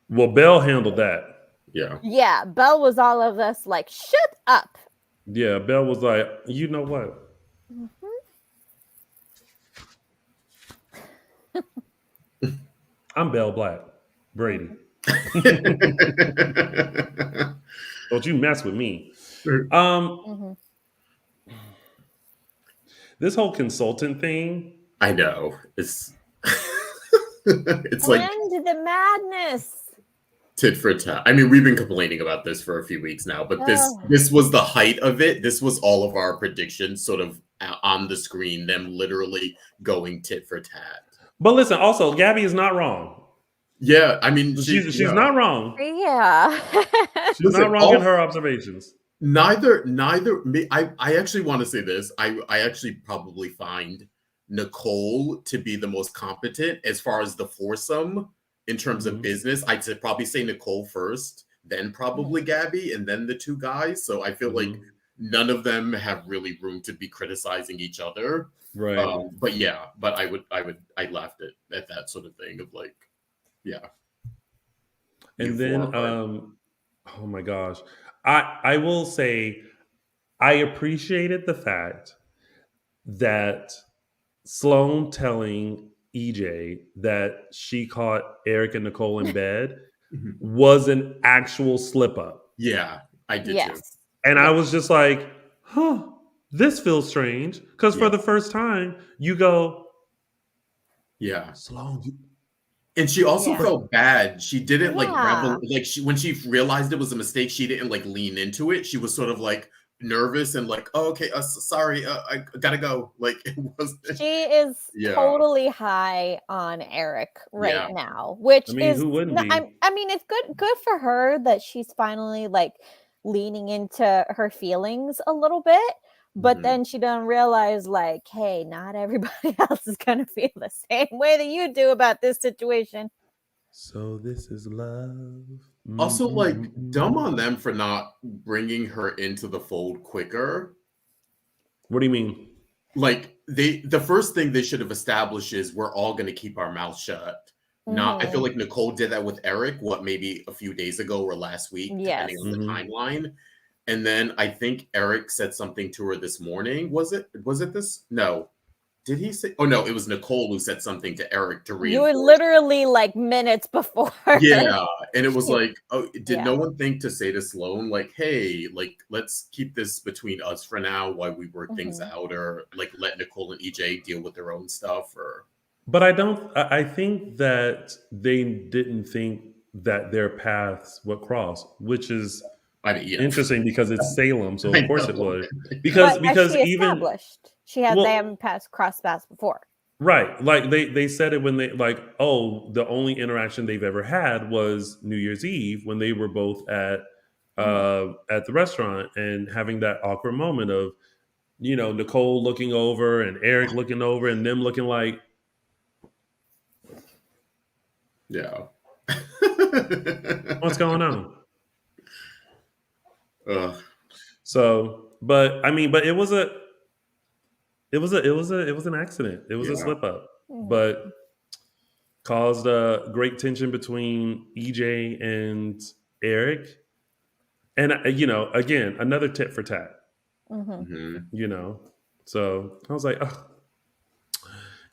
Well, Belle handled that. Yeah. Yeah. Belle was all of us like, shut up. Yeah. Belle was like, you know what? I'm Belle Black. Brady. Don't you mess with me. This whole consultant thing. I know. It's it's like the madness. Tit for tat. I mean, we've been complaining about this for a few weeks now, but this was the height of it. This was all of our predictions sort of on the screen, them literally going tit for tat. But listen, also, Gabi is not wrong. Yeah, I mean, she's not wrong. Yeah. She's not wrong in her observations. Neither me. I actually want to say this. I actually probably find Nicole to be the most competent as far as the foursome in terms of business. I'd probably say Nicole first, then probably Gabi, and then the two guys. So I feel like none of them have really room to be criticizing each other. Right. But I laughed at that sort of thing of like, Yeah. And then, oh my gosh, I will say I appreciated the fact that Sloan telling EJ that she caught Eric and Nicole in bed Mhm. was an actual slip up. Yeah, I did too. Yes. And Yeah. I was just like, huh, this feels strange. Because for Yeah. the first time, you go, Yeah. Sloan, And she also Yeah. felt bad. She didn't like Yeah. like when she realized it was a mistake, she didn't like lean into it. She was sort of like nervous and like, oh, okay, sorry, I gotta go. Like it wasn't. She is Yeah, totally high on Eric right yeah, now, which I mean, is who wouldn't be? I mean it's good for her that she's finally like leaning into her feelings a little bit, but mhm. then she don't realize like, hey, not everybody else is gonna feel the same way that you do about this situation. So this is love. Also, like dumb Mm-mm-mm-mm. on them for not bringing her into the fold quicker. What do you mean? Like the first thing they should have established is we're all going to keep our mouth shut. Not, I feel Mhm. like Nicole did that with Eric, what, maybe a few days ago or last week, depending Yes. on the Mhm. timeline. And then I think Eric said something to her this morning. Was it this? No. Did he say? Oh no, it was Nicole who said something to Eric to You were reinforce. literally like minutes before. Yeah, and it was like, oh, did Yeah. no one think to say to Sloan, like, hey, like, let's keep this between us for now while we work things Mhm. out, or like let Nicole and EJ deal with their own stuff, or But I don't. I think that they didn't think that their paths would cross, which is I mean, yeah, interesting because it's Salem, so of I course it know. would. But as Because she even established, they well, haven't passed cross paths before. right, like they said it when they like, oh, the only interaction they've ever had was New Year's Eve when they were both at the restaurant and having that awkward moment of Nicole looking over and Eric looking over and them looking like, Yeah. what's going on? Ugh, So, but I mean, but it was an accident. It was a yeah. slip up, Mhm. but caused great tension between EJ and Eric. And again, another tit for tat. Mhm. Mhm. You know, so I was like, oh,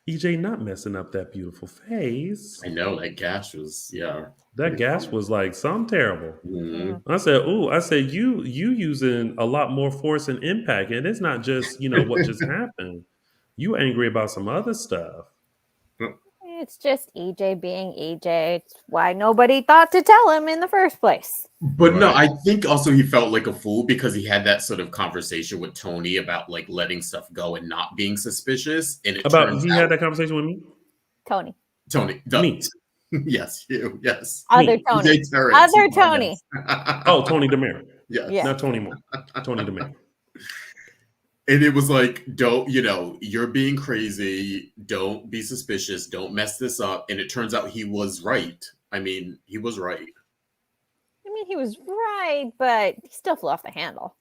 EJ not messing up that beautiful face. I know that gash was, yeah, That pretty gas common. was like something terrible. Mhm. Mm. I said, "Ooh!" I said, "You using a lot more force and impact, and it's not just what just happened. You angry about some other stuff." It's just EJ being EJ. It's why nobody thought to tell him in the first place. But no, Right. I think also he felt like a fool because he had that sort of conversation with Tony about like letting stuff go and not being suspicious. And it About turns he had out that conversation with me. Tony. Tony, Me, yes, you, yes. Other me. Tony. EJ Terrence, Other Tony. yes. Oh, Tony Demare, Yes. Yeah. not Tony Moore. Tony Demare. And it was like, don't, you're being crazy. Don't be suspicious. Don't mess this up. And it turns out he was right. I mean, he was right. I mean, he was right, but he still flew off the handle.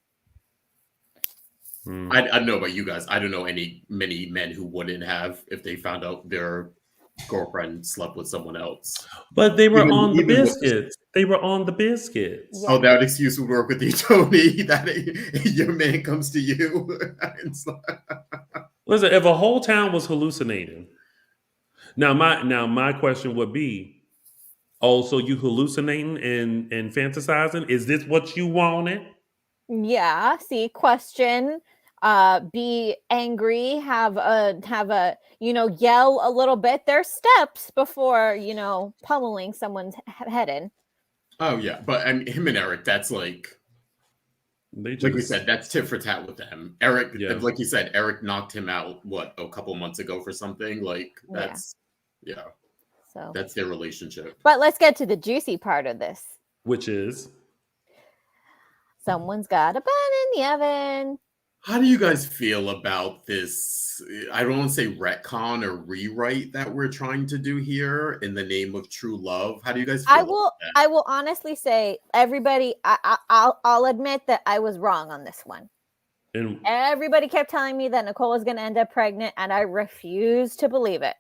Hmm. I don't know about you guys. I don't know many men who wouldn't have if they found out their girlfriend slept with someone else. But they were on the Even with the, biscuits. They were on the biscuits. Yeah. oh, that excuse would work with you, Tony. That your man comes to you. It's like, Listen, if a whole town was hallucinating, now my question would be, oh, so you hallucinating and fantasizing? Is this what you wanted? Yeah. See, question. Be angry. Have a yell a little bit. There's steps before pummeling someone's head in. oh yeah, but I mean, him and Eric, that's They like we just said, that's tit for tat with them. Eric, yeah. like you said, Eric knocked him out what a couple months ago for something. Like Yeah. that's yeah, So, that's their relationship. but let's get to the juicy part of this. Which is Someone's got a bun in the oven. How do you guys feel about this? I don't want to say retcon or rewrite that we're trying to do here in the name of true love. How do you guys feel about that? I will honestly say, everybody. I'll admit that I was wrong on this one. and Everybody kept telling me that Nicole was going to end up pregnant, and I refused to believe it.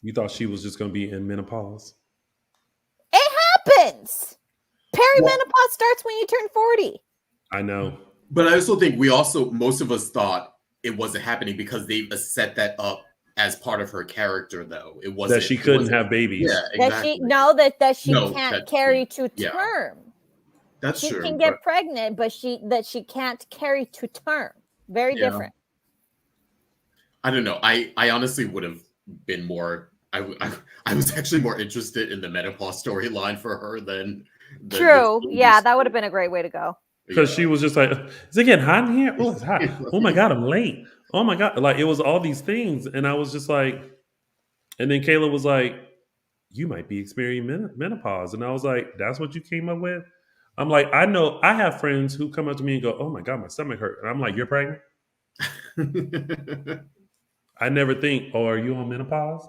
you thought she was just going to be in menopause. happens. Perimenopause starts when you turn 40. I know. But I also think most of us thought it wasn't happening because they set that up as part of her character, though. It wasn't That she couldn't have babies. Yeah, That exactly. she can't carry to term. That's she true. She can get pregnant, but she can't carry to term. Very different. I don't know. I honestly would have been more. I was actually more interested in the menopause storyline for her than. True. Yeah, that would have been a great way to go. Because she was just like, is it getting hot in here? Oh, it's hot. Oh my God, I'm late. Oh my God. Like, it was all these things. And I was just like, and then Kayla was like, you might be experiencing menopause. And I was like, that's what you came up with? I'm like, I know I have friends who come up to me and go, oh my God, my stomach hurt. And I'm like, you're pregnant? I never think, oh, are you on menopause?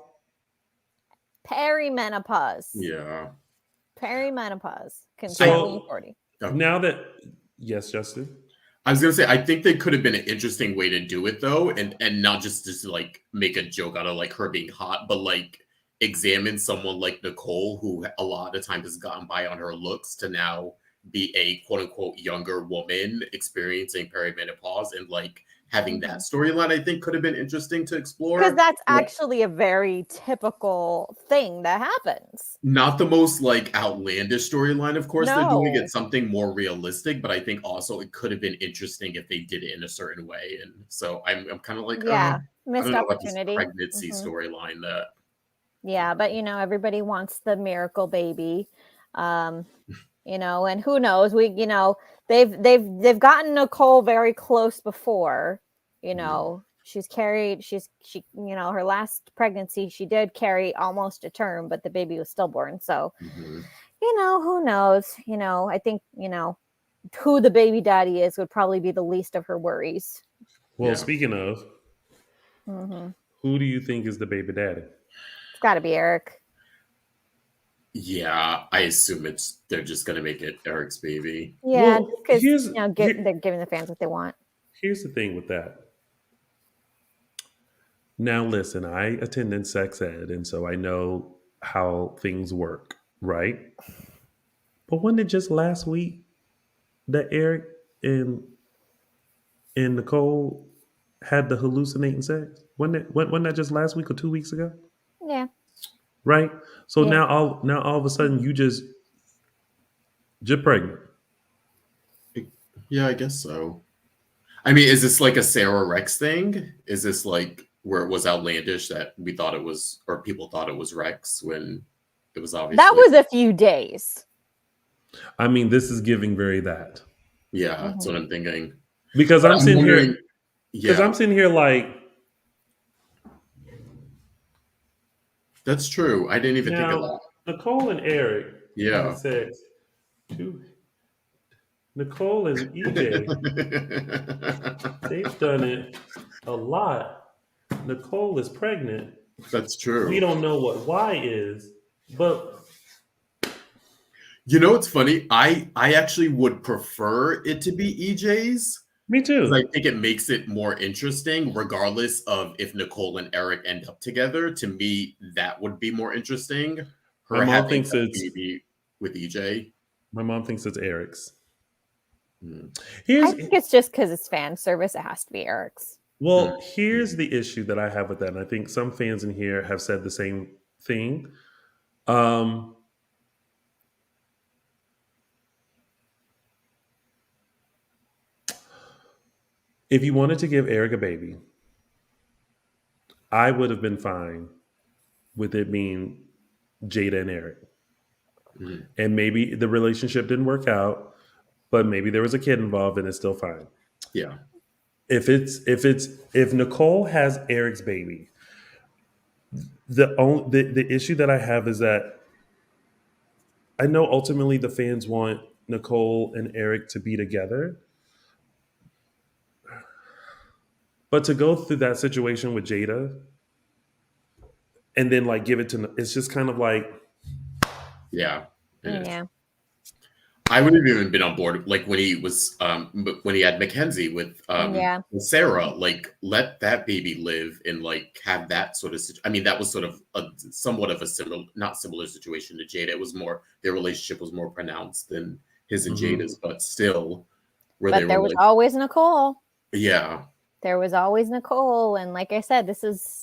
Perimenopause. Yeah. Perimenopause. So 40. Now that, yes, Justin? I was gonna say, I think that could have been an interesting way to do it though, and not just like make a joke out of like her being hot, but like examine someone like Nicole, who a lot of times has gotten by on her looks, to now be a quote unquote younger woman experiencing perimenopause, and like having that storyline, I think could have been interesting to explore. Because that's actually a very typical thing that happens. Not the most like outlandish storyline, of course. They're doing it something more realistic, but I think also it could have been interesting if they did it in a certain way. And so I'm kind of like, missed opportunity. Pregnancy storyline that. Yeah, but everybody wants the miracle baby. And who knows? They've gotten Nicole very close before. She's carried. Her last pregnancy, she did carry almost a term, but the baby was stillborn. So, who knows? I think who the baby daddy is would probably be the least of her worries. Well, speaking of, who do you think is the baby daddy? It's got to be Eric. Yeah, I assume they're just gonna make it Eric's baby. Yeah, because they're giving the fans what they want. Here's the thing with that. Now, listen, I attended sex ed, and so I know how things work, right? But wasn't it just last week that Eric and Nicole had the hallucinating sex? Wasn't that just last week or 2 weeks ago? Yeah. Right. So now all of a sudden you're pregnant. Yeah, I guess so. I mean, is this like a Sarah Rex thing? Is this like where it was outlandish that we thought it was, or people thought it was Rex when it was obviously that was a few days. I mean, this is giving very that. Yeah, that's what I'm thinking. Because I'm sitting here. Because I'm sitting here like. That's true. I didn't even think of that. Nicole and Eric. Yeah. Sex. Nicole and EJ. They've done it a lot. Nicole is pregnant. That's true. We don't know what Y is, but it's funny. I actually would prefer it to be EJ's. Me too. I think it makes it more interesting, regardless of if Nicole and Eric end up together. To me, that would be more interesting. My mom thinks it's baby with EJ. My mom thinks it's Eric's. I think it's just because it's fan service. It has to be Eric's. Well, here's the issue that I have with that. And I think some fans in here have said the same thing. If you wanted to give Eric a baby, I would have been fine with it being Jada and Eric. And maybe the relationship didn't work out, but maybe there was a kid involved and it's still fine. Yeah. If Nicole has Eric's baby, the issue that I have is that I know ultimately the fans want Nicole and Eric to be together. But to go through that situation with Jada and then like give it to, it's just kind of like. Yeah. Yeah. I would have even been on board, like when he was when he had Mackenzie with with Sarah, like let that baby live and like have that sort of I mean, that was sort of somewhat of a similar, not similar situation to Jada. It was more, their relationship was more pronounced than his and Jada's, but still where but they there were was like, always Nicole. yeah. There was always Nicole, and like I said, this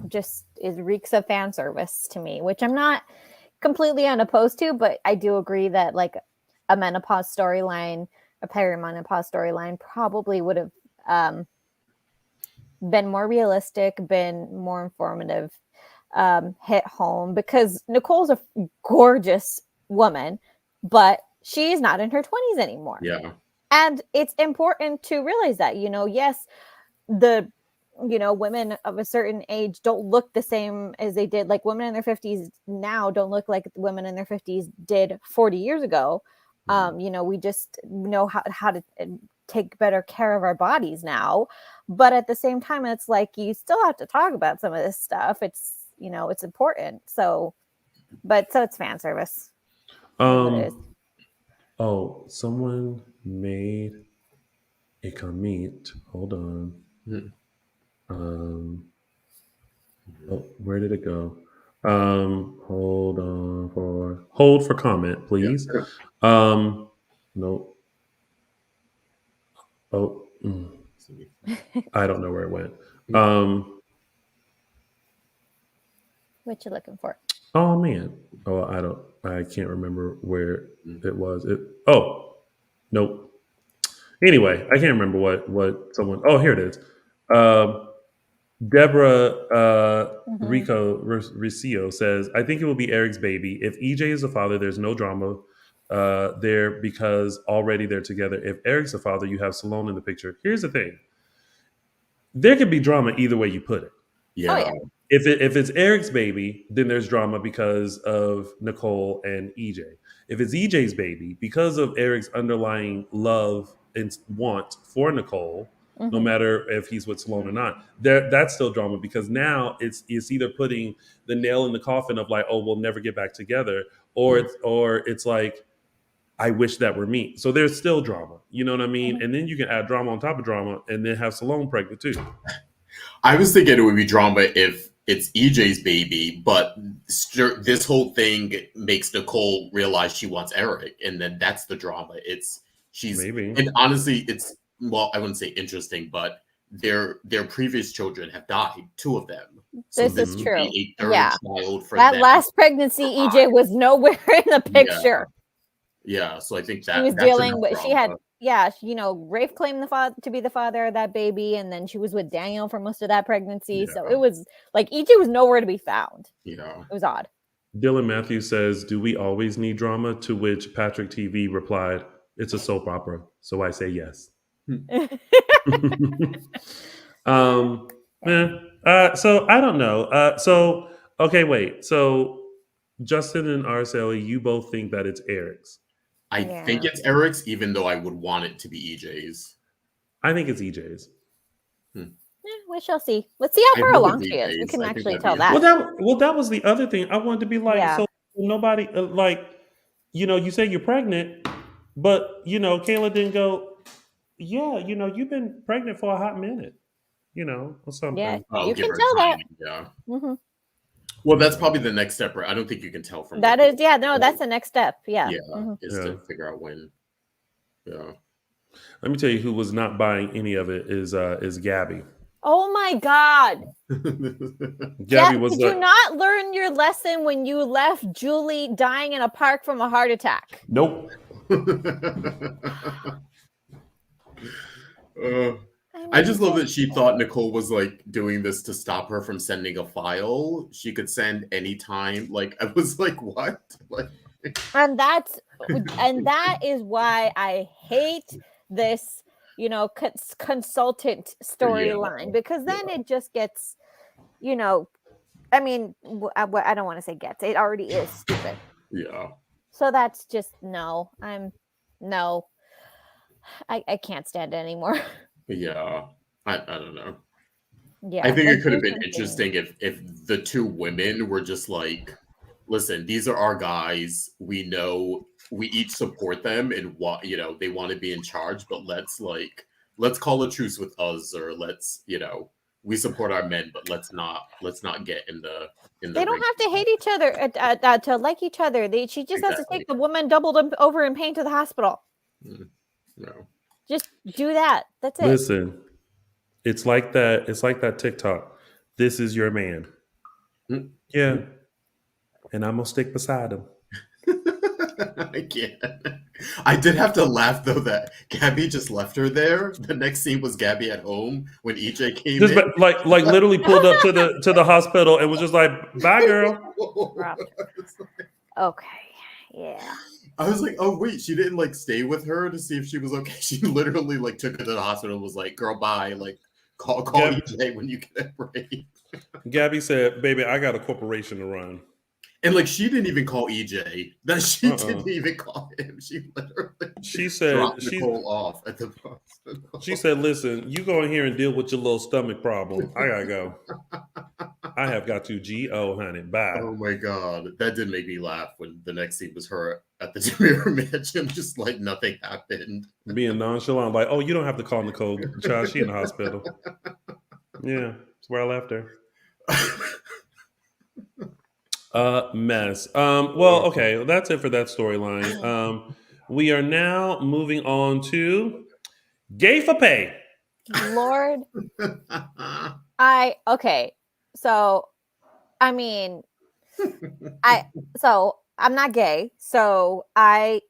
just reeks of fan service to me, which I'm not completely unopposed to, but I do agree that like a menopause storyline, a perimenopause storyline, probably would have been more realistic, been more informative, hit home, because Nicole's a gorgeous woman, but she's not in her 20s anymore. Yeah. And it's important to realize that, yes, the women of a certain age don't look the same as they did. Like women in their 50s now don't look like women in their 50s did 40 years ago. We just know how to take better care of our bodies now. But at the same time, it's like you still have to talk about some of this stuff. It's it's important. So it's fan service. Oh, someone made a comment. Hold on. Oh, where did it go? Hold for comment, please. Nope. Oh, I don't know where it went. What you looking for? Oh man. Oh, I can't remember where it was. Nope. Anyway, I can't remember what someone. Oh, here it is. Deborah Ricio says, I think it will be Eric's baby. If EJ is the father, there's no drama there because already they're together. If Eric's the father, you have Sloan in the picture. Here's the thing. There could be drama either way you put it. Yeah. Oh, yeah. If it's Eric's baby, then there's drama because of Nicole and EJ. If it's EJ's baby, because of Eric's underlying love and want for Nicole, no matter if he's with Sloan or not, that's still drama because now it's either putting the nail in the coffin of like, oh, we'll never get back together, or it's like, I wish that were me. So there's still drama. You know what I mean? And then you can add drama on top of drama and then have Sloan pregnant too. I was thinking it would be drama if it's EJ's baby, but this whole thing makes Nicole realize she wants Eric, and then that's the drama. Maybe. And honestly, it's, well, I wouldn't say interesting, but their previous children have died, 2 of them. So this is true. A third child for that them. last pregnancy, EJ was nowhere in the picture. Yeah, so I think that she was dealing with. She had, Rafe claimed to be the father of that baby, and then she was with Daniel for most of that pregnancy. Yeah. So it was like EJ was nowhere to be found. Yeah, it was odd. Dylan Matthews says, "Do we always need drama?" To which Patrick TV replied, "It's a soap opera, so I say yes." So I don't know. So okay, wait. So Justin and Araceli, you both think that it's Eric's. I think it's Eric's, even though I would want it to be EJ's. I think it's EJ's. We shall see. Let's see how far along she is. We can actually tell that. Well, that was the other thing. I wanted to be like, so nobody, you say you're pregnant, but Kayla didn't go. Yeah, you've been pregnant for a hot minute, or something. Yeah, you can tell that. Yeah. Mm-hmm. Well, that's probably the next step, right? I don't think you can tell from that. Is that's the next step. Yeah. Yeah, is to figure out when. Yeah. Let me tell you who was not buying any of it is Gabi. Oh my God. Gabi was. Did you not learn your lesson when you left Julie dying in a park from a heart attack? Nope. I just love that she thought Nicole was like doing this to stop her from sending a file she could send anytime. Like, I was like, what? Like, and that is why I hate this, consultant storyline, because then it just gets, I mean, I don't want to say gets, it already is stupid. Yeah. So that's just I can't stand it anymore. Yeah. I don't know. Yeah. I think it could have been interesting if the 2 women were just like listen, these are our guys. We know we each support them and what they want to be in charge, but let's call a truce with us, or let's we support our men, but let's not get in the They don't ring. have to hate each other to like each other. She just has to Exactly. take the woman doubled over in pain to the hospital. No. Just do that. That's it. Listen, it's like that. It's like that TikTok. This is your man. Yeah, and I'm gonna stick beside him. I can't. I did have to laugh though that Gabi just left her there. The next scene was Gabi at home when EJ came Just in. like literally pulled up to the hospital and was just like, "Bye, girl." Okay. Yeah. I was like, oh wait, she didn't like stay with her to see if she was okay. She literally like took her to the hospital and was like, girl, bye. Like call EJ when you get a break. Gabi said, "Baby, I got a corporation to run." And like she didn't even call EJ. That she didn't even call him. She literally dropped Nicole off at the hospital. She said, "Listen, you go in here and deal with your little stomach problem. I gotta go. I have got to go, honey. Bye." Oh my god, that did make me laugh when the next scene was her at the Mirror Mansion, just like nothing happened, being nonchalant, like, "Oh, you don't have to call Nicole, child. She in the hospital." Yeah, that's where I left her. Mess. Well, okay, that's it for that storyline. We are now moving on to Gay for Pay. Lord. Okay. So, I mean, I'm not gay, so I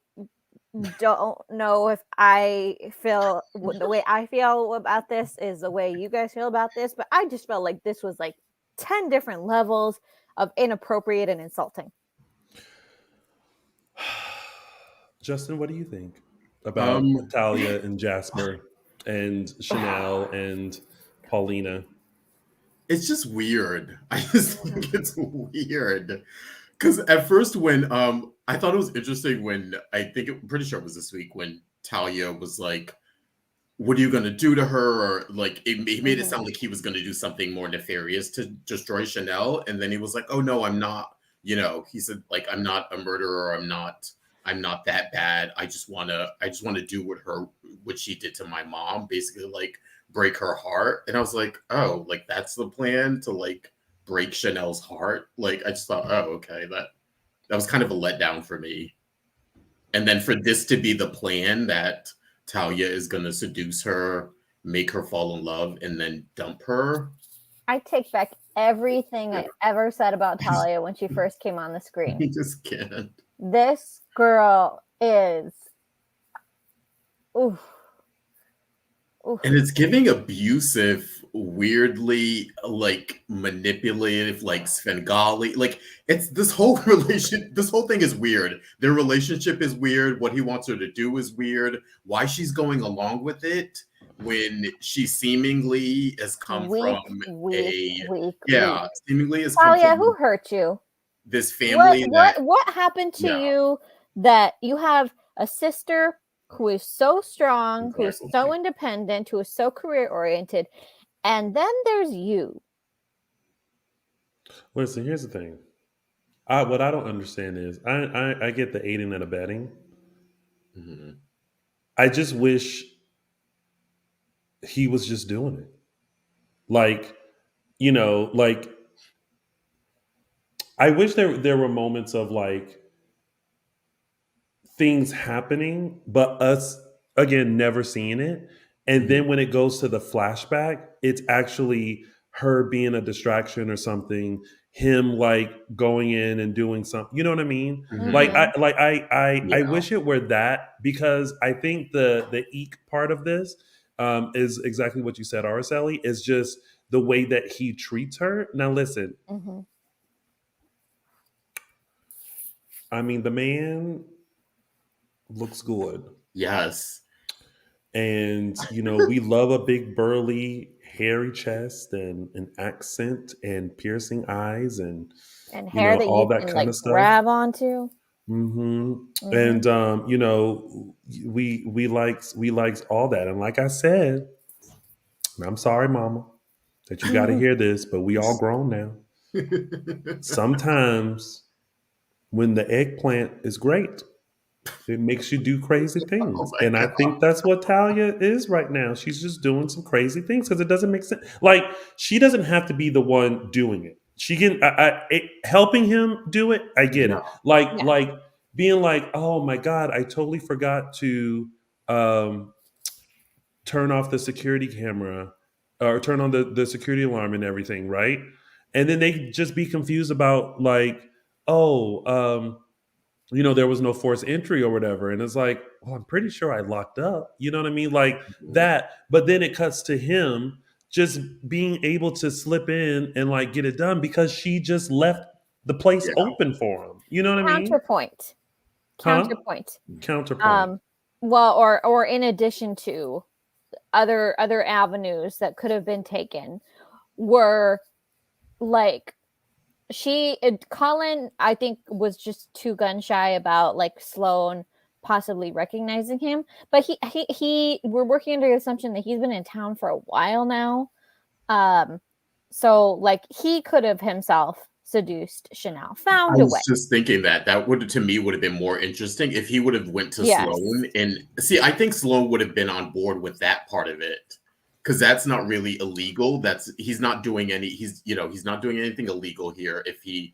don't know if I feel the way I feel about this is the way you guys feel about this, but I just felt like this was like 10 different levels of inappropriate and insulting. Justin, what do you think about Talia and Jasper and Chanel and Paulina? It's just weird. I just think it's weird. Because at first when I thought it was interesting when I'm pretty sure it was this week when Talia was like, what are you gonna do to her? Or like he made it sound like he was gonna do something more nefarious to destroy Chanel. And then he was like, oh no, I'm not, he said, like, I'm not a murderer, I'm not that bad. I just wanna do what she did to my mom, basically like break her heart. And I was like, oh, like that's the plan, to like break Chanel's heart. Like I just thought, oh, okay, that was kind of a letdown for me. And then for this to be the plan, that Talia is gonna seduce her, make her fall in love, and then dump her. I take back everything I ever said about Talia when she first came on the screen. You just can't. This girl is oof. And it's giving abusive, weirdly like manipulative, like Svengali. Like it's this whole thing is weird. Their relationship is weird. What he wants her to do is weird. Why she's going along with it when she seemingly has come from seemingly has Talia, come from who hurt you? This family. What happened to you that you have a sister who is so strong, who is so independent, who is so career-oriented, and then there's you. Listen, here's the thing. What I don't understand is I get the aiding and abetting. Mm-hmm. I just wish he was just doing it. Like, like I wish there were moments of like things happening, but us again never seeing it. And then when it goes to the flashback, it's actually her being a distraction or something, him like going in and doing something. You know what I mean? Mm-hmm. I wish it were that, because I think the eek part of this is exactly what you said, Araceli, is just the way that he treats her. Now listen, I mean, the man looks good. Yes. And, we love a big, burly, hairy chest and an accent and piercing eyes and hair that all you that can kind like of stuff. Grab onto. Mm-hmm. And, we likes all that. And like I said, and I'm sorry, Mama, that you got to hear this, but we all grown now. Sometimes when the eggplant is great. It makes you do crazy Oh things. my And I god. think that's what Talia is right now. She's just doing some crazy things because it doesn't make sense. Like, she doesn't have to be the one doing it. She can helping him do it. I get Yeah. it. Like Yeah. like being like, oh my god, I totally forgot to um, turn off the security camera or turn on the security alarm and everything, right? And then they just be confused about like, oh, there was no forced entry or whatever. And it's like, well, I'm pretty sure I locked up. You know what I mean? Like that. But then it cuts to him just being able to slip in and like get it done because she just left the place Yeah. open for him. You know what I mean? Counterpoint. Huh? Counterpoint. Counterpoint. Well, or in addition to other avenues that could have been taken were like Colin, I think, was just too gun shy about like Sloan possibly recognizing him, but we're working under the assumption that he's been in town for a while now, so like he could have himself seduced Chanel, found I a was way. just thinking that would to me would have been more interesting if he would have went to Yes. Sloan and see. I think Sloan would have been on board with that part of it because that's not really illegal. He's not doing he's not doing anything illegal here. If he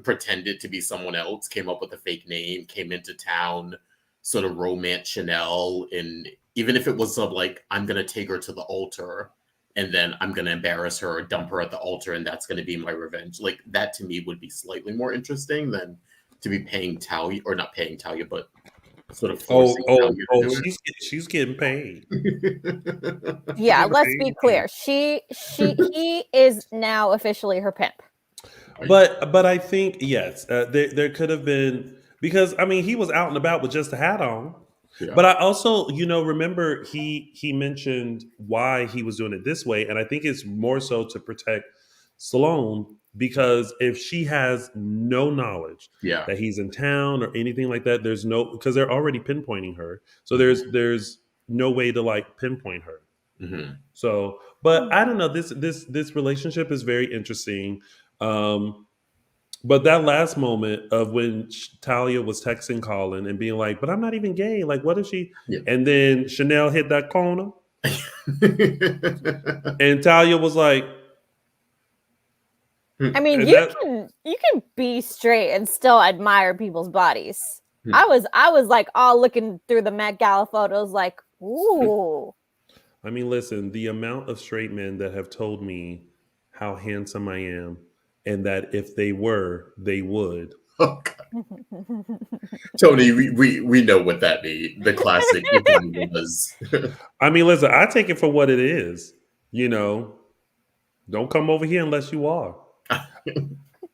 pretended to be someone else, came up with a fake name, came into town, sort of romance Chanel, and even if it was of like, I'm gonna take her to the altar and then I'm going to embarrass her or dump her at the altar, and that's going to be my revenge. Like, that to me would be slightly more interesting than to be paying Talia, or not paying Talia, but sort of forcing Talia to do She's getting paid. Yeah, let's be clear. He is now officially her pimp. But I think yes, there could have been, because I mean he was out and about with just a hat on. Yeah. But I also, remember he mentioned why he was doing it this way, and I think it's more so to protect Sloan, because if she has no knowledge Yeah. that he's in town or anything like that, because they're already pinpointing her, so there's no way to like pinpoint her. Mm-hmm. So, but I don't know. This relationship is very interesting. But that last moment of when Talia was texting Colin and being like, "But I'm not even gay. Like, what if she?" Yeah. And then Chanel hit that corner, and Talia was like, I mean, you can be straight and still admire people's bodies. I was like all looking through the Met Gala photos, like, ooh. I mean, listen, the amount of straight men that have told me how handsome I am, and that if they were, they would. Oh, Tony, we know what that means. The classic was. I mean, listen, I take it for what it is. Don't come over here unless you are.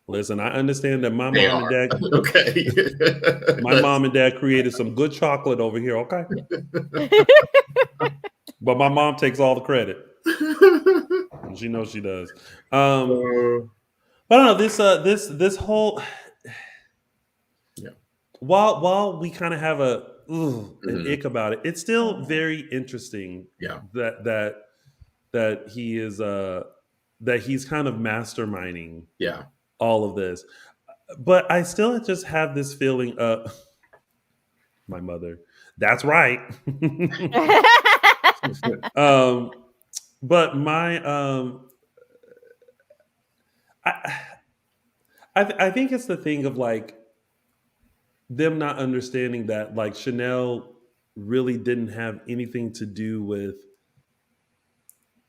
Listen, I understand that my mom and dad. Okay. My mom and dad created some good chocolate over here. Okay. But my mom takes all the credit. She knows she does. But I don't know, this whole, yeah. While we kind of have an ick about it, it's still very interesting. Yeah. That he is that he's kind of masterminding. Yeah. All of this, but I still just have this feeling of my mother. That's right. But my I think it's the thing of like them not understanding that like Chanel really didn't have anything to do with,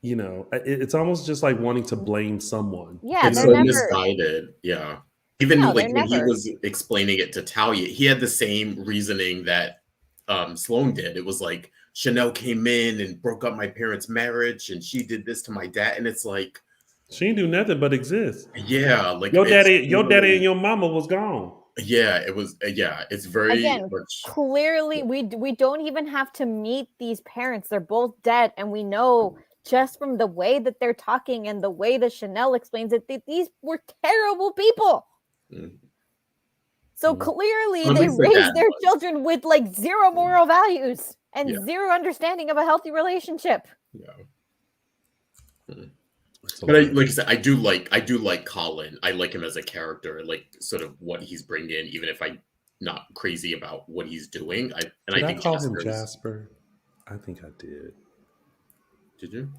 it's almost just like wanting to blame someone. Yeah, it's so misguided. Yeah. Even like when he was explaining it to Talia, he had the same reasoning that Sloan did. It was like, Chanel came in and broke up my parents' marriage, and she did this to my dad. And it's like, she didn't do nothing but exist. Yeah, like your daddy and your mama was gone. Yeah, it was. Yeah, it's very much. Clearly, we don't even have to meet these parents. They're both dead, and we know just from the way that they're talking and the way that Chanel explains it that these were terrible people. So clearly, they raised their children with like zero moral values and zero understanding of a healthy relationship. Yeah. But like I said, I do like Colin. I like him as a character, like sort of what he's bringing, even if I'm not crazy about what he's doing. I think call him Jasper? I think I did. Did you?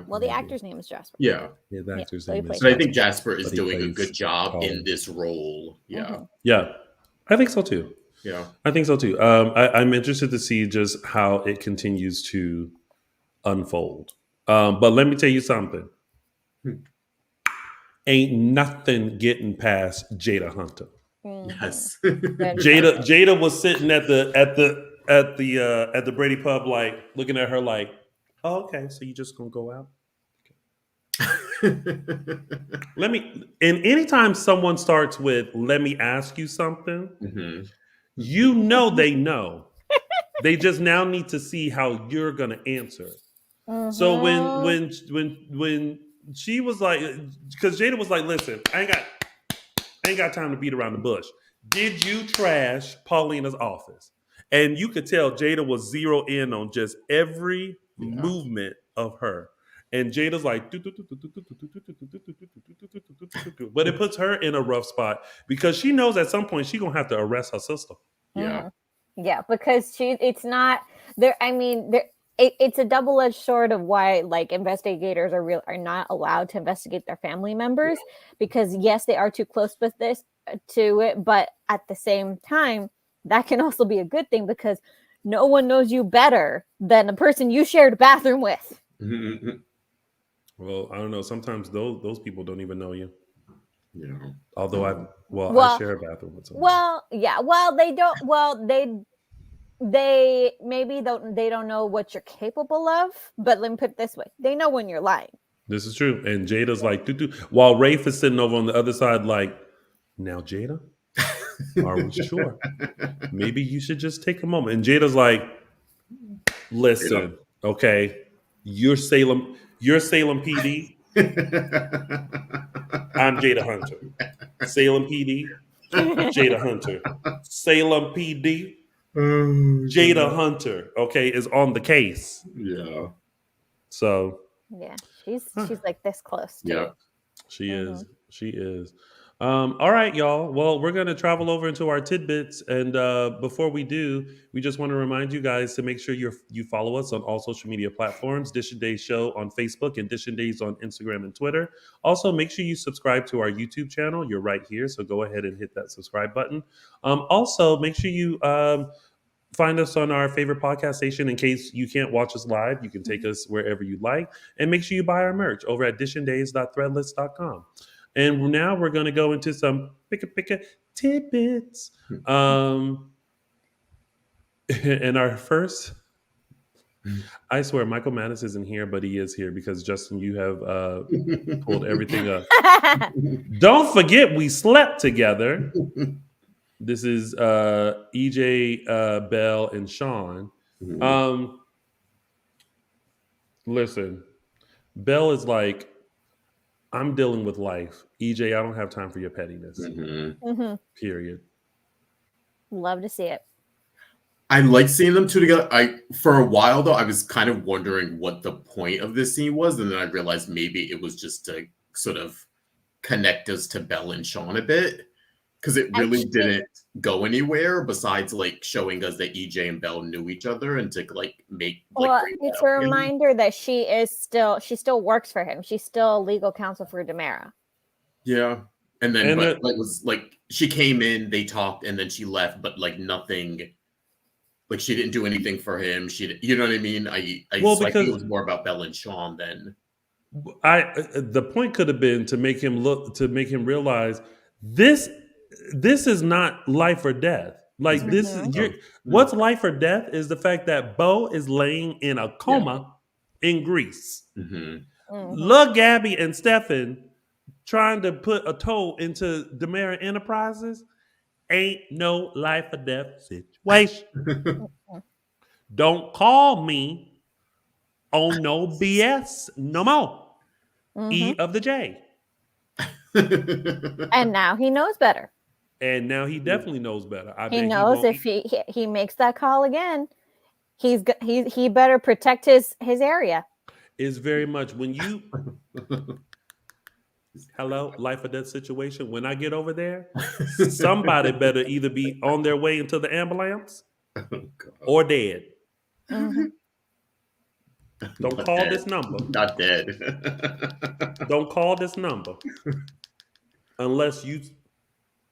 Well, the actor's name is Jasper. Yeah. Yeah, the actor's name is. But I think Jasper is doing a good job Colin. In this role. Yeah. Yeah, I think so too. Yeah, I think so too. I'm interested to see just how it continues to unfold. But let me tell you something. Ain't nothing getting past Jada Hunter. Yes. Jada was sitting at the Brady pub, like looking at her like, oh, okay, so you just gonna go out? And anytime someone starts with let me ask you something, you know they know. They just now need to see how you're gonna answer. So when she was like, because Jada was like, listen, I ain't got time to beat around the bush. Did you trash Paulina's office? And you could tell Jada was zero in on just every movement of her. And Jada's like, but it puts her in a rough spot because she knows at some point she's gonna have to arrest her sister. Yeah. Yeah, because it's not there. I mean, it's a double-edged sword of why like investigators are not allowed to investigate their family members because yes, they are too close with this to it, but at the same time, that can also be a good thing because no one knows you better than the person you shared a bathroom with. Well, I don't know. Sometimes those people don't even know you. Yeah. Although I share a bathroom with someone. Well, yeah. Well, they don't. Well, they maybe they don't know what you're capable of. But let me put it this way: they know when you're lying. This is true. And Jada's like, while Rafe is sitting over on the other side, like, now Jada, are we sure? Maybe you should just take a moment. And Jada's like, listen, okay, you're Salem PD. I'm Jada Hunter. Salem PD, Jada Hunter. Salem PD, Jada Hunter, okay, is on the case. Yeah. So yeah, she's like this close to yeah. She is. She is. All right, y'all. Well, we're going to travel over into our tidbits. And before we do, we just want to remind you guys to make sure you follow us on all social media platforms. Dishin Days Show on Facebook and Dishin Days on Instagram and Twitter. Also, make sure you subscribe to our YouTube channel. You're right here. So go ahead and hit that subscribe button. Also, make sure you find us on our favorite podcast station. In case you can't watch us live, you can take us wherever you like. And make sure you buy our merch over at dishindays.threadless.com. And now we're going to go into some picka tidbits. And our first, I swear, Michael Mattis isn't here, but he is here because Justin, you have pulled everything up. Don't forget, we slept together. This is EJ, Belle, and Sean. Listen, Belle is like, I'm dealing with life. EJ, I don't have time for your pettiness. Period. Love to see it. I like seeing them two together. For a while though, I was kind of wondering what the point of this scene was, and then I realized maybe it was just to sort of connect us to Belle and Sean a bit, because it really didn't go anywhere besides like showing us that EJ and Belle knew each other and to like make. Well, it's a reminder that she still works for him. She's still legal counsel for Demara. Yeah, and then it was like she came in, they talked, and then she left, but like nothing. Like she didn't do anything for him. You know what I mean? I think it was more about Belle and Sean than. The point could have been to make him realize this is not life or death. Like what's life or death is the fact that Bo is laying in a coma in Greece. Look, Gabi and Stefan trying to put a toe into Demara Enterprises. Ain't no life or death situation. Don't call me on no BS no more. E of the J. And now he knows better. And now he definitely knows better. He knows if he makes that call again, he better protect his area. is very much when you hello, life or death situation. When I get over there, somebody better either be on their way into the ambulance Oh, God. or dead. Mhm. Don't Not call dead. this number. Not dead. Don't call this number unless you.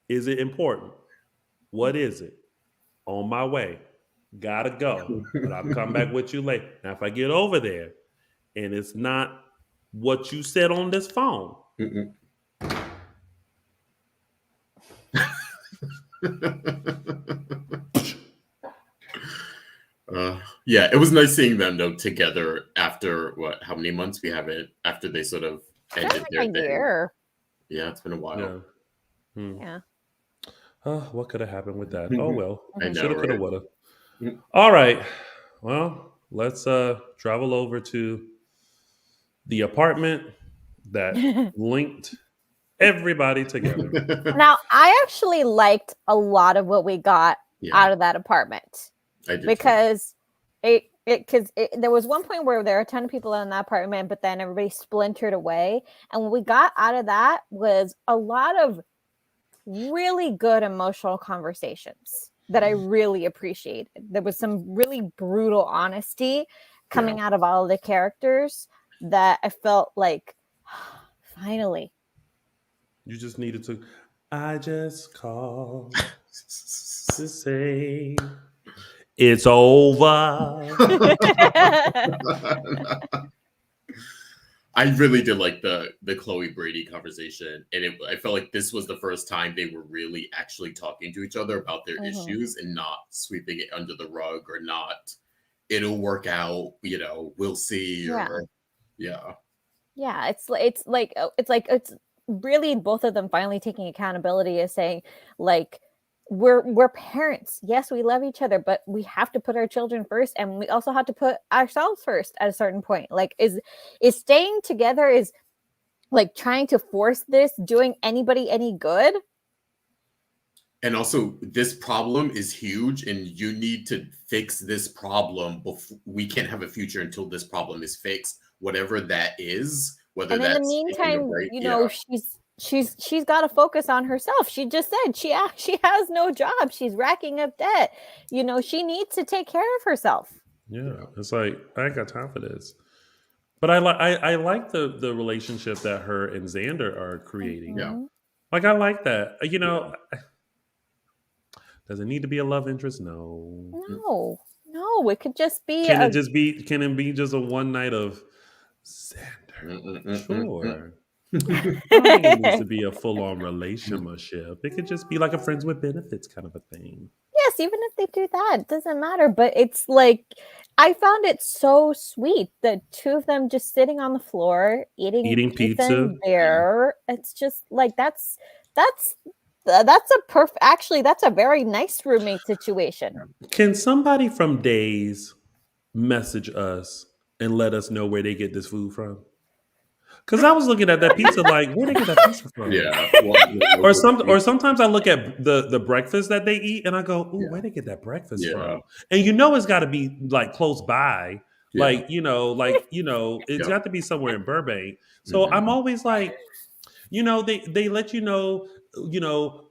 Is it important? What is it? On my way. Gotta go. But I'll come back with you later. Now, if I get over there and it's not what you said on this phone, Mm-mm. Yeah, it was nice seeing them though together after what? How many months we have it after they sort of ended Like their a thing. year. Yeah, it's been a while. yeah. Yeah. What could have happened with that? Oh well. I know, Shoulda, coulda, right? woulda. Mm. All right. Well, let's travel over to the apartment that linked everybody together. Now, I actually liked a lot of what we got Yeah, out of that apartment I did because there was one point where there were a ton of people in that apartment, but then everybody splintered away. And what we got out of that was a lot of really good emotional conversations that I really appreciated. There was some really brutal honesty coming out of all of the characters that I felt like finally. You just needed to. I just called to say it's over. I really did like the Chloe Brady conversation, and I felt like this was the first time they were really actually talking to each other about their issues and not sweeping it under the rug or not. It'll work out, we'll see. Yeah. Or yeah, Yeah, it's really both of them finally taking accountability as saying like we're parents. Yes, we love each other, but we have to put our children first, and we also have to put ourselves first at a certain point. Like is staying together, is like trying to force this doing anybody any good? and also this problem is huge, and you need to fix this problem before we can't have a future until this problem is fixed, whatever that is. Whether And in that's the meantime, right, she's got to focus on herself. She just said she has no job. She's racking up debt. She needs to take care of herself. Yeah, it's like I ain't got time for this. But I like the relationship that her and Xander are creating. Yeah. Like I like that. Does it need to be a love interest? No. No, it could just be. Can it be just a one night of Xander? Sure. I don't think it needs to be a full on relationship. It could just be like a friends with benefits kind of a thing. Yes, even if they do that, it doesn't matter. But it's like I found it so sweet, the two of them just sitting on the floor eating pizza and beer. It's just like that's a perfect. Actually, that's a very nice roommate situation. Can somebody from Days message us and let us know where they get this food from? Because I was looking at that pizza like, where they get that pizza from? Yeah. Or sometimes I look at the breakfast that they eat and I go, ooh, where they get that breakfast from? And it's got to be like close by. Yeah. It's got to be somewhere in Burbank. So I'm always like, they let you know,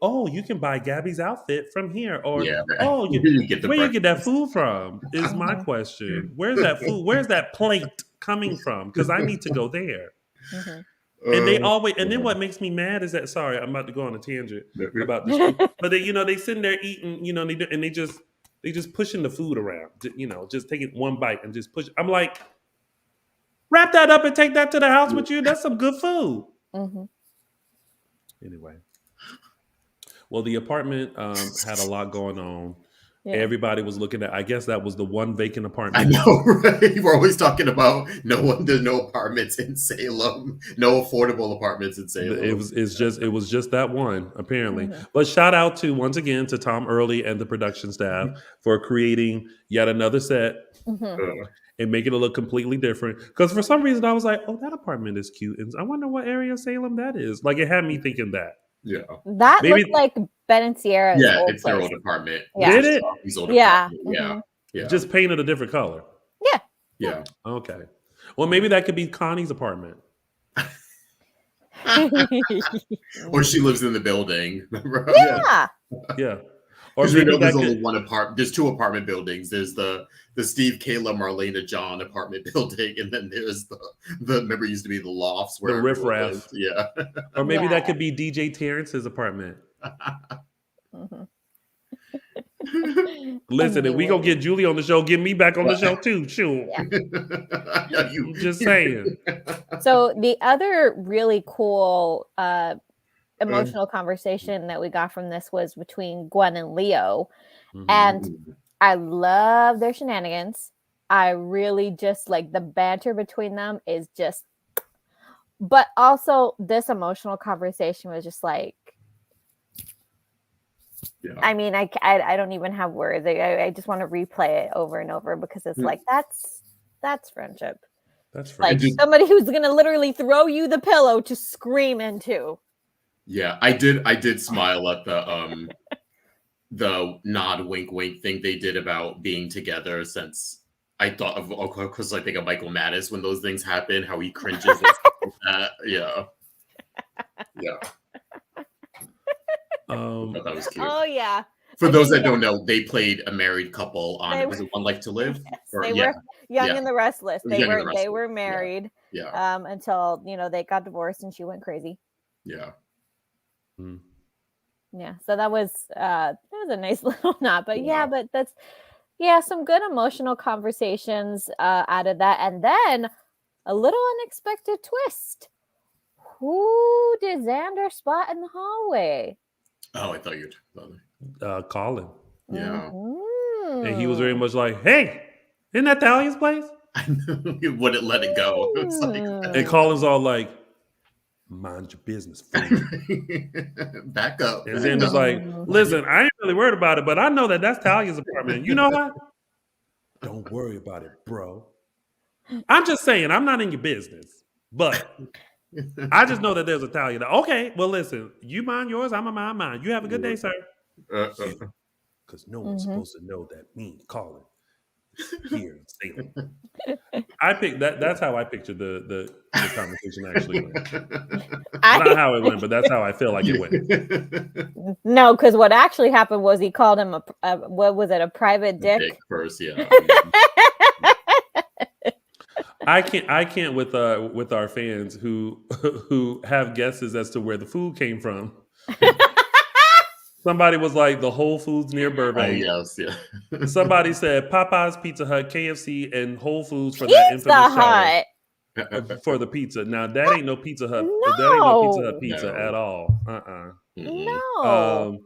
oh, you can buy Gabi's outfit from here. Or, where you get that food from is my question. Where's that food? Where's that plate coming from? Because I need to go there. And they always, and then what makes me mad is that, sorry, I'm about to go on a tangent about this, but they sitting there eating, and they just pushing the food around, just taking one bite and just push. I'm like, wrap that up and take that to the house with you. That's some good food. Anyway, well, the apartment had a lot going on. Yeah. Everybody was looking at. I guess that was the one vacant apartment. I know, right? We're always talking about there's no apartments in Salem, no affordable apartments in Salem. It was just that one apparently. But shout out once again to Tom Early and the production staff for creating yet another set and making it look completely different. Because for some reason I was like, oh, that apartment is cute, and I wonder what area of Salem that is. Like it had me thinking that. Yeah, that looked like Ben and Sierra's. Yeah, it's their old apartment. Yeah. Did it? Yeah. Just painted a different color. Yeah. Okay. Well, maybe that could be Connie's apartment. Or she lives in the building. Yeah. Yeah. Or Because we maybe know there's that only could, one apartment. There's 2 apartment buildings. There's the Steve, Kayla, Marlena, John apartment building, and then there's the remember it used to be the lofts the where everyone riffraff. lived. Yeah. Or maybe Yeah. that could be DJ Terrence's apartment. Mhm. Listen, if we gonna get Julie on the show, get me back on the show too. Shoot. Yeah. I'm just saying. So the other really cool emotional conversation that we got from this was between Gwen and Leo. Mhm. And I love their shenanigans. I really just like the banter between them is just, but also this emotional conversation was just like, Yeah. I mean, I don't even have words. I just want to replay it over and over because it's like, that's friendship. That's Like friendship. somebody who's going to literally throw you the pillow to scream into. Yeah, I did smile at the nod wink wink thing they did about being together, since I thought of because I think of Michael Mattis when those things happen, how he cringes and stuff like that. Yeah. Yeah. I thought that was cute. Oh yeah. For those that don't know, they played a married couple on was it One Life to Live? Yes, Or, they yeah. were Young Yeah. and the Restless. They Young and the were Restless, yeah. married Yeah. until they got divorced and she went crazy. Yeah. Mm. Yeah, so that was a nice little nod, but Yeah. but that's some good emotional conversations out of that, and then a little unexpected twist. Who did Xander spot in the hallway? Oh, I thought you were talking about Colin. Yeah. And he was very much like, hey, isn't that Talia's place? I knew you wouldn't let it go. It's And Colin's all like, mind your business, fool. Back up. And Xander's like, listen, I ain't really worried about it, but I know that that's Talia's apartment. You know what? Don't worry about it, bro. I'm just saying, I'm not in your business. But I just know that there's a Talia there. Okay, well, listen, you mind yours, I'm going to mind mine. You have a good day, sir. Because no one's supposed to know that me, Colin, here in Salem. I picked that. That's how I pictured the conversation actually went. Not how it went, but that's how I feel like it went. No, because what actually happened was he called him a what was it, a private dick? Dick first, yeah. I can't with our fans who have guesses as to where the food came from. Somebody was like the Whole Foods near Burbank. Oh, yes, yeah. Somebody said Popeyes, Pizza Hut, KFC, and Whole Foods for that infamous Hut. For the pizza. Now that ain't no Pizza Hut. No. That ain't no Pizza Hut pizza No. at all. No.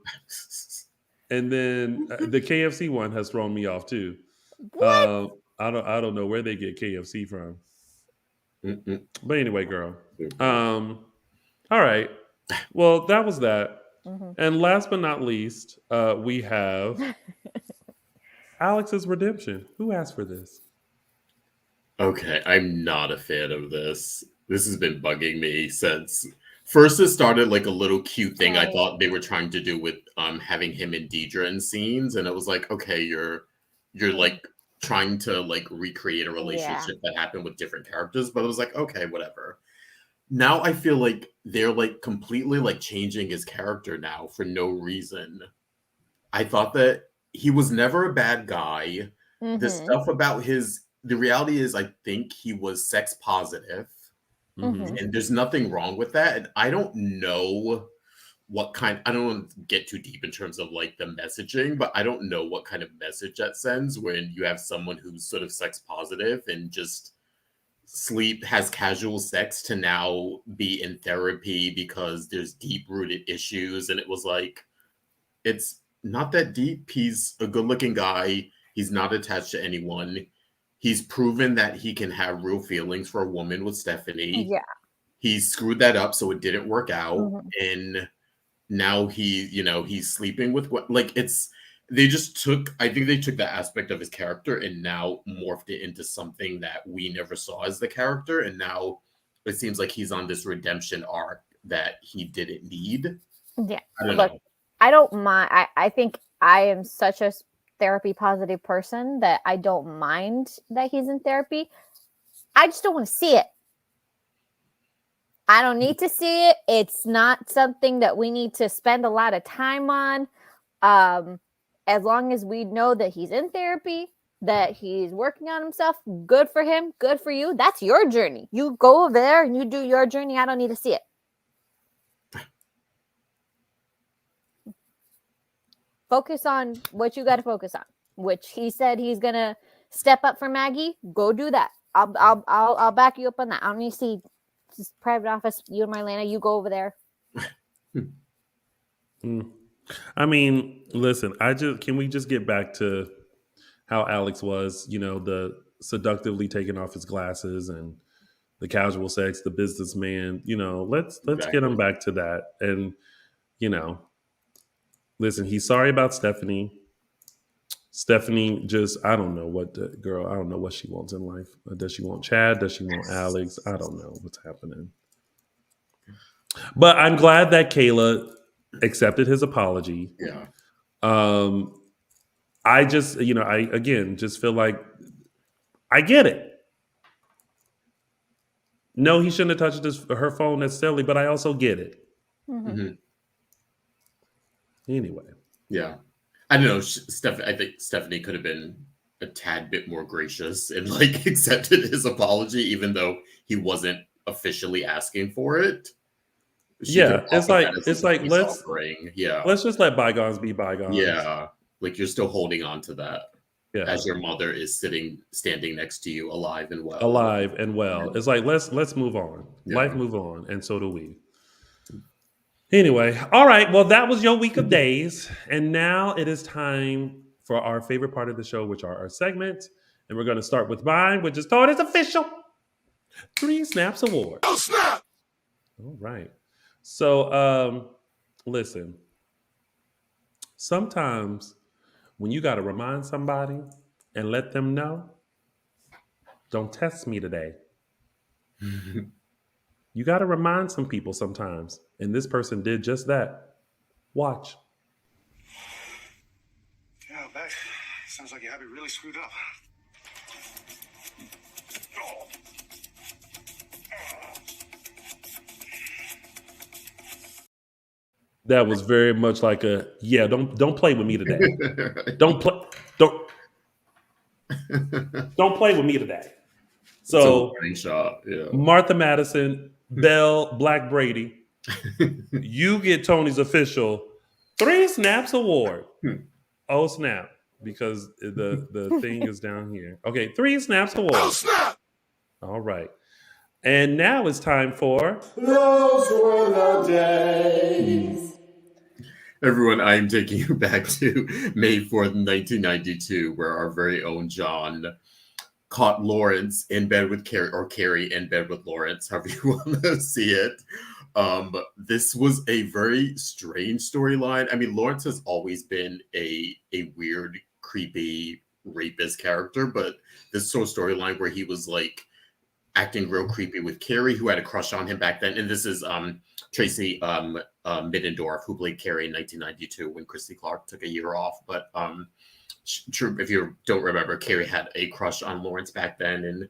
And then the KFC one has thrown me off too. What? I don't know where they get KFC from. But anyway, girl. All right. Well, that was that. And last but not least, we have Alex's redemption. Who asked for this? Okay, I'm not a fan of this. This has been bugging me since first it started like a little cute thing I thought they were trying to do with having him and Deidre in scenes, and it was like, okay, you're like trying to like recreate a relationship that happened with different characters, but it was like, okay, whatever. Now I feel like they're like completely like changing his character now for no reason. I thought that he was never a bad guy. The stuff about the reality is I think he was sex positive. And there's nothing wrong with that. And I don't know I don't want to get too deep in terms of like the messaging, but I don't know what kind of message that sends when you have someone who's sort of sex positive and just has casual sex to now be in therapy because there's deep rooted issues. And it was like, it's not that deep. He's a good looking guy. He's not attached to anyone. He's proven that he can have real feelings for a woman with Stephanie. Yeah. He screwed that up, so it didn't work out. And now he's sleeping with I think they took that aspect of his character and now morphed it into something that we never saw as the character. And now it seems like he's on this redemption arc that he didn't need. Yeah. I don't mind. I think I am such a therapy positive person that I don't mind that he's in therapy. I just don't want to see it. I don't need to see it. It's not something that we need to spend a lot of time on. As long as we know that he's in therapy, that he's working on himself, good for him, good for you. That's your journey. You go over there and you do your journey. I don't need to see it. Focus on what you got to focus on, which he said he's going to step up for Maggie. Go do that. I'll back you up on that. I don't need to see this private office. You and Marlena, you go over there. I mean, listen, can we just get back to how Alex was, the seductively taking off his glasses and the casual sex, the businessman, let's get him back to that. And, listen, he's sorry about Stephanie. Stephanie just, I don't know what she wants in life. Does she want Chad? Does she want Alex? I don't know what's happening. But I'm glad that Kayla accepted his apology. Yeah. I just, I again just feel like I get it. No, he shouldn't have touched her phone necessarily, but I also get it. Mm-hmm. Anyway. Yeah. I don't know. I think Stephanie could have been a tad bit more gracious and accepted his apology, even though he wasn't officially asking for it. It's like let's just let bygones be bygones. Yeah, you're still holding on to that. Yeah. As your mother is standing next to you, alive and well. Alive and well. It's like let's move on. Yeah. Life move on, and so do we. Anyway, all right. Well, that was your week of days, and now it is time for our favorite part of the show, which are our segments. And we're going to start with mine, which is called "It's Official." 3 Snaps Award. Oh snap! All right. So, listen. Sometimes when you got to remind somebody and let them know, don't test me today. You got to remind some people sometimes. And this person did just that. Watch. Yeah, Beck. Sounds like you have it really screwed up. That was very much like don't play with me today. Don't play with me today. So shot. Yeah. Martha Madison, Belle, Black Brady, you get Tony's official 3 Snaps Award. Oh snap. Because the thing is down here. Okay, 3 Snaps Award. Oh snap! All right. And now it's time for Those Were the Days. Everyone, I am taking you back to May 4th, 1992, where our very own John caught Lawrence in bed with Carrie, or Carrie in bed with Lawrence, however you want to see it. This was a very strange storyline. I mean, Lawrence has always been a weird, creepy rapist character, but this sort of storyline where he was acting real creepy with Carrie, who had a crush on him back then. And this is Tracy Middendorf, who played Carrie in 1992 when Christy Clark took a year off. But if you don't remember, Carrie had a crush on Lawrence back then, and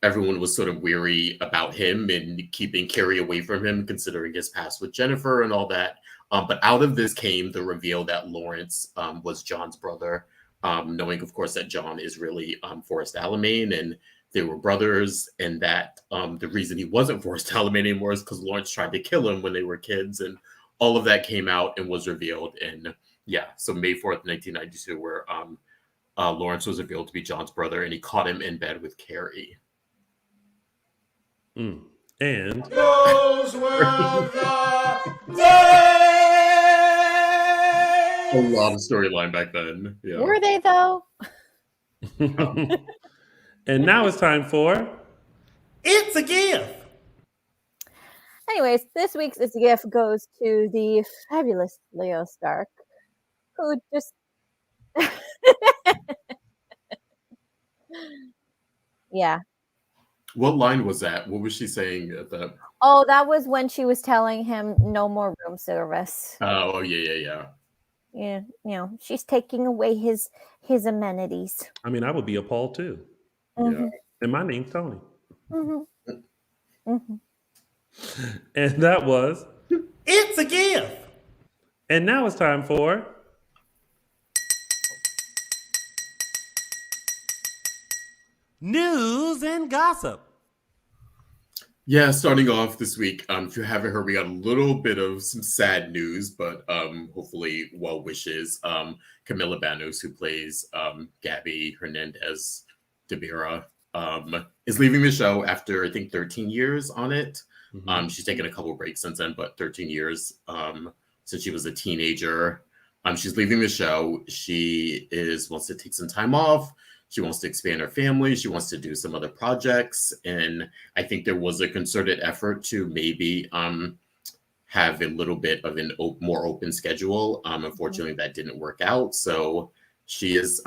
everyone was sort of weary about him and keeping Carrie away from him, considering his past with Jennifer and all that. But out of this came the reveal that Lawrence was John's brother, knowing, of course, that John is really Forrest Alamein, and they were brothers, and that the reason he wasn't Forrest Alamein anymore is because Lawrence tried to kill him when they were kids, and all of that came out and was revealed. And so May 4th, 1992, where Lawrence was revealed to be John's brother, and he caught him in bed with Carrie. And those were the days. A lot of storyline back then. Yeah. Were they though? And now it's time for It's a Gift. Anyways, this week's It's a Gift goes to the fabulous Leo Stark, who just yeah. What line was that? What was she saying at that? Oh, that was when she was telling him no more room service. Oh, yeah. Yeah, she's taking away his amenities. I mean, I would be appalled too. Mm-hmm. Yeah. And my name's Tony. Mm-hmm. Mm-hmm. And that was It's a Gift. And now it's time for News and Gossip. Yeah, starting off this week, if you haven't heard, we got a little bit of some sad news, but hopefully well wishes. Camila Banos, who plays Gabi Hernandez de Vera, is leaving the show after, I think, 13 years on it. Mhm. She's taken a couple breaks since then, but 13 years since she was a teenager. She's leaving the show. She wants to take some time off. She wants to expand her family. She wants to do some other projects. And I think there was a concerted effort to maybe have a little bit of an more open schedule. Unfortunately, that didn't work out. So she has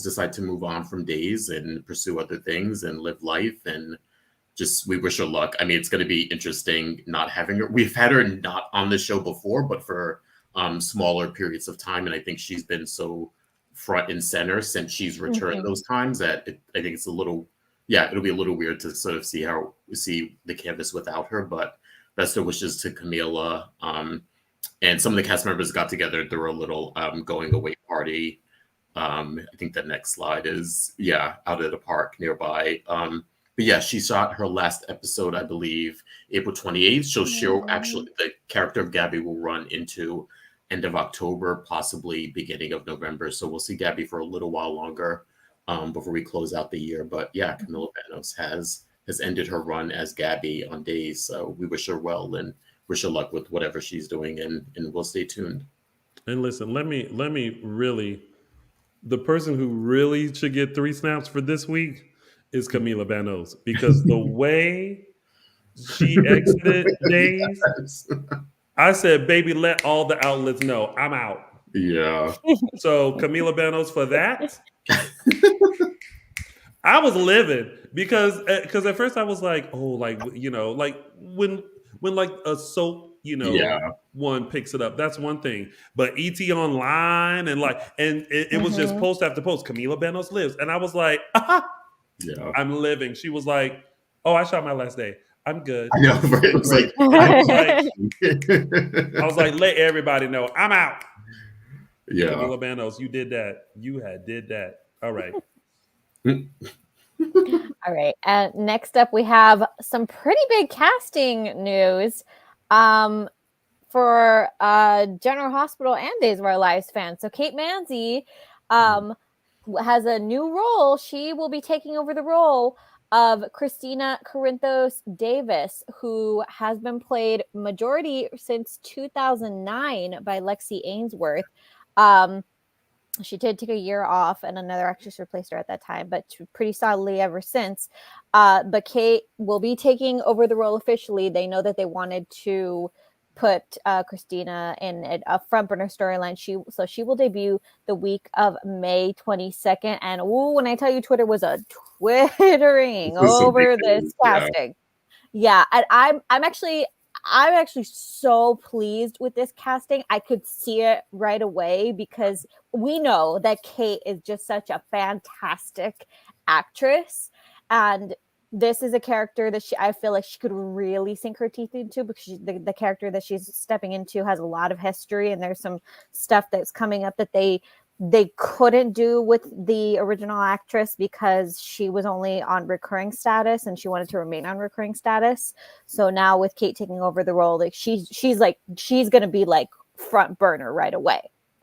decided to move on from Days and pursue other things and live life. And just, we wish her luck. I mean, it's going to be interesting not having her. We've had her not on the show before, but for smaller periods of time. And I think she's been so front and center since she's returned those times that I think it's a little, it'll be a little weird to sort of see the canvas without her, but best of wishes to Camila. And some of the cast members got together and threw a little going away party. I think the next slide is, out at a park nearby. But yeah, she shot her last episode, I believe, April 28th. So she'll actually, the character of Gabi will run into end of October, possibly beginning of November. So we'll see Gabi for a little while longer before we close out the year. But yeah, Camila Banos has ended her run as Gabi on Days. So we wish her well and wish her luck with whatever she's doing, and we'll stay tuned. And listen, let me really, the person who really should get 3 snaps for this week is Camila Banos, because the way she exited Days, I said, baby, let all the outlets know I'm out. Yeah. So Camila Banos for that. I was livid because at first I was like, oh, like, you know, like when like a soap, you know, one picks it up, that's one thing. But ET Online and it was just post after post. Camila Banos lives, and I was like, I'm living. She was like, oh, I shot my last day. I'm good. I know, right? It was like, I was like, let everybody know I'm out. Yeah. Camila Banos, you did that. You did that. All right. All right. And next up, we have some pretty big casting news for General Hospital and Days of Our Lives fans. So Kate Manzi has a new role. She will be taking over the role of Christina Corinthos Davis, who has been played majority since 2009 by Lexi Ainsworth. She did take a year off and another actress replaced her at that time, but pretty solidly ever since. But Kate will be taking over the role officially. They know that they wanted to put Christina in a front burner storyline. So she will debut the week of May 22nd. And when I tell you, Twitter was a twittering over this casting. Yeah, and I'm actually so pleased with this casting. I could see it right away because we know that Kate is just such a fantastic actress, and this is a character that I feel like she could really sink her teeth into, because the character that she's stepping into has a lot of history, and there's some stuff that's coming up that they couldn't do with the original actress because she was only on recurring status and she wanted to remain on recurring status. So now with Kate taking over the role, like she's going to be like front burner right away,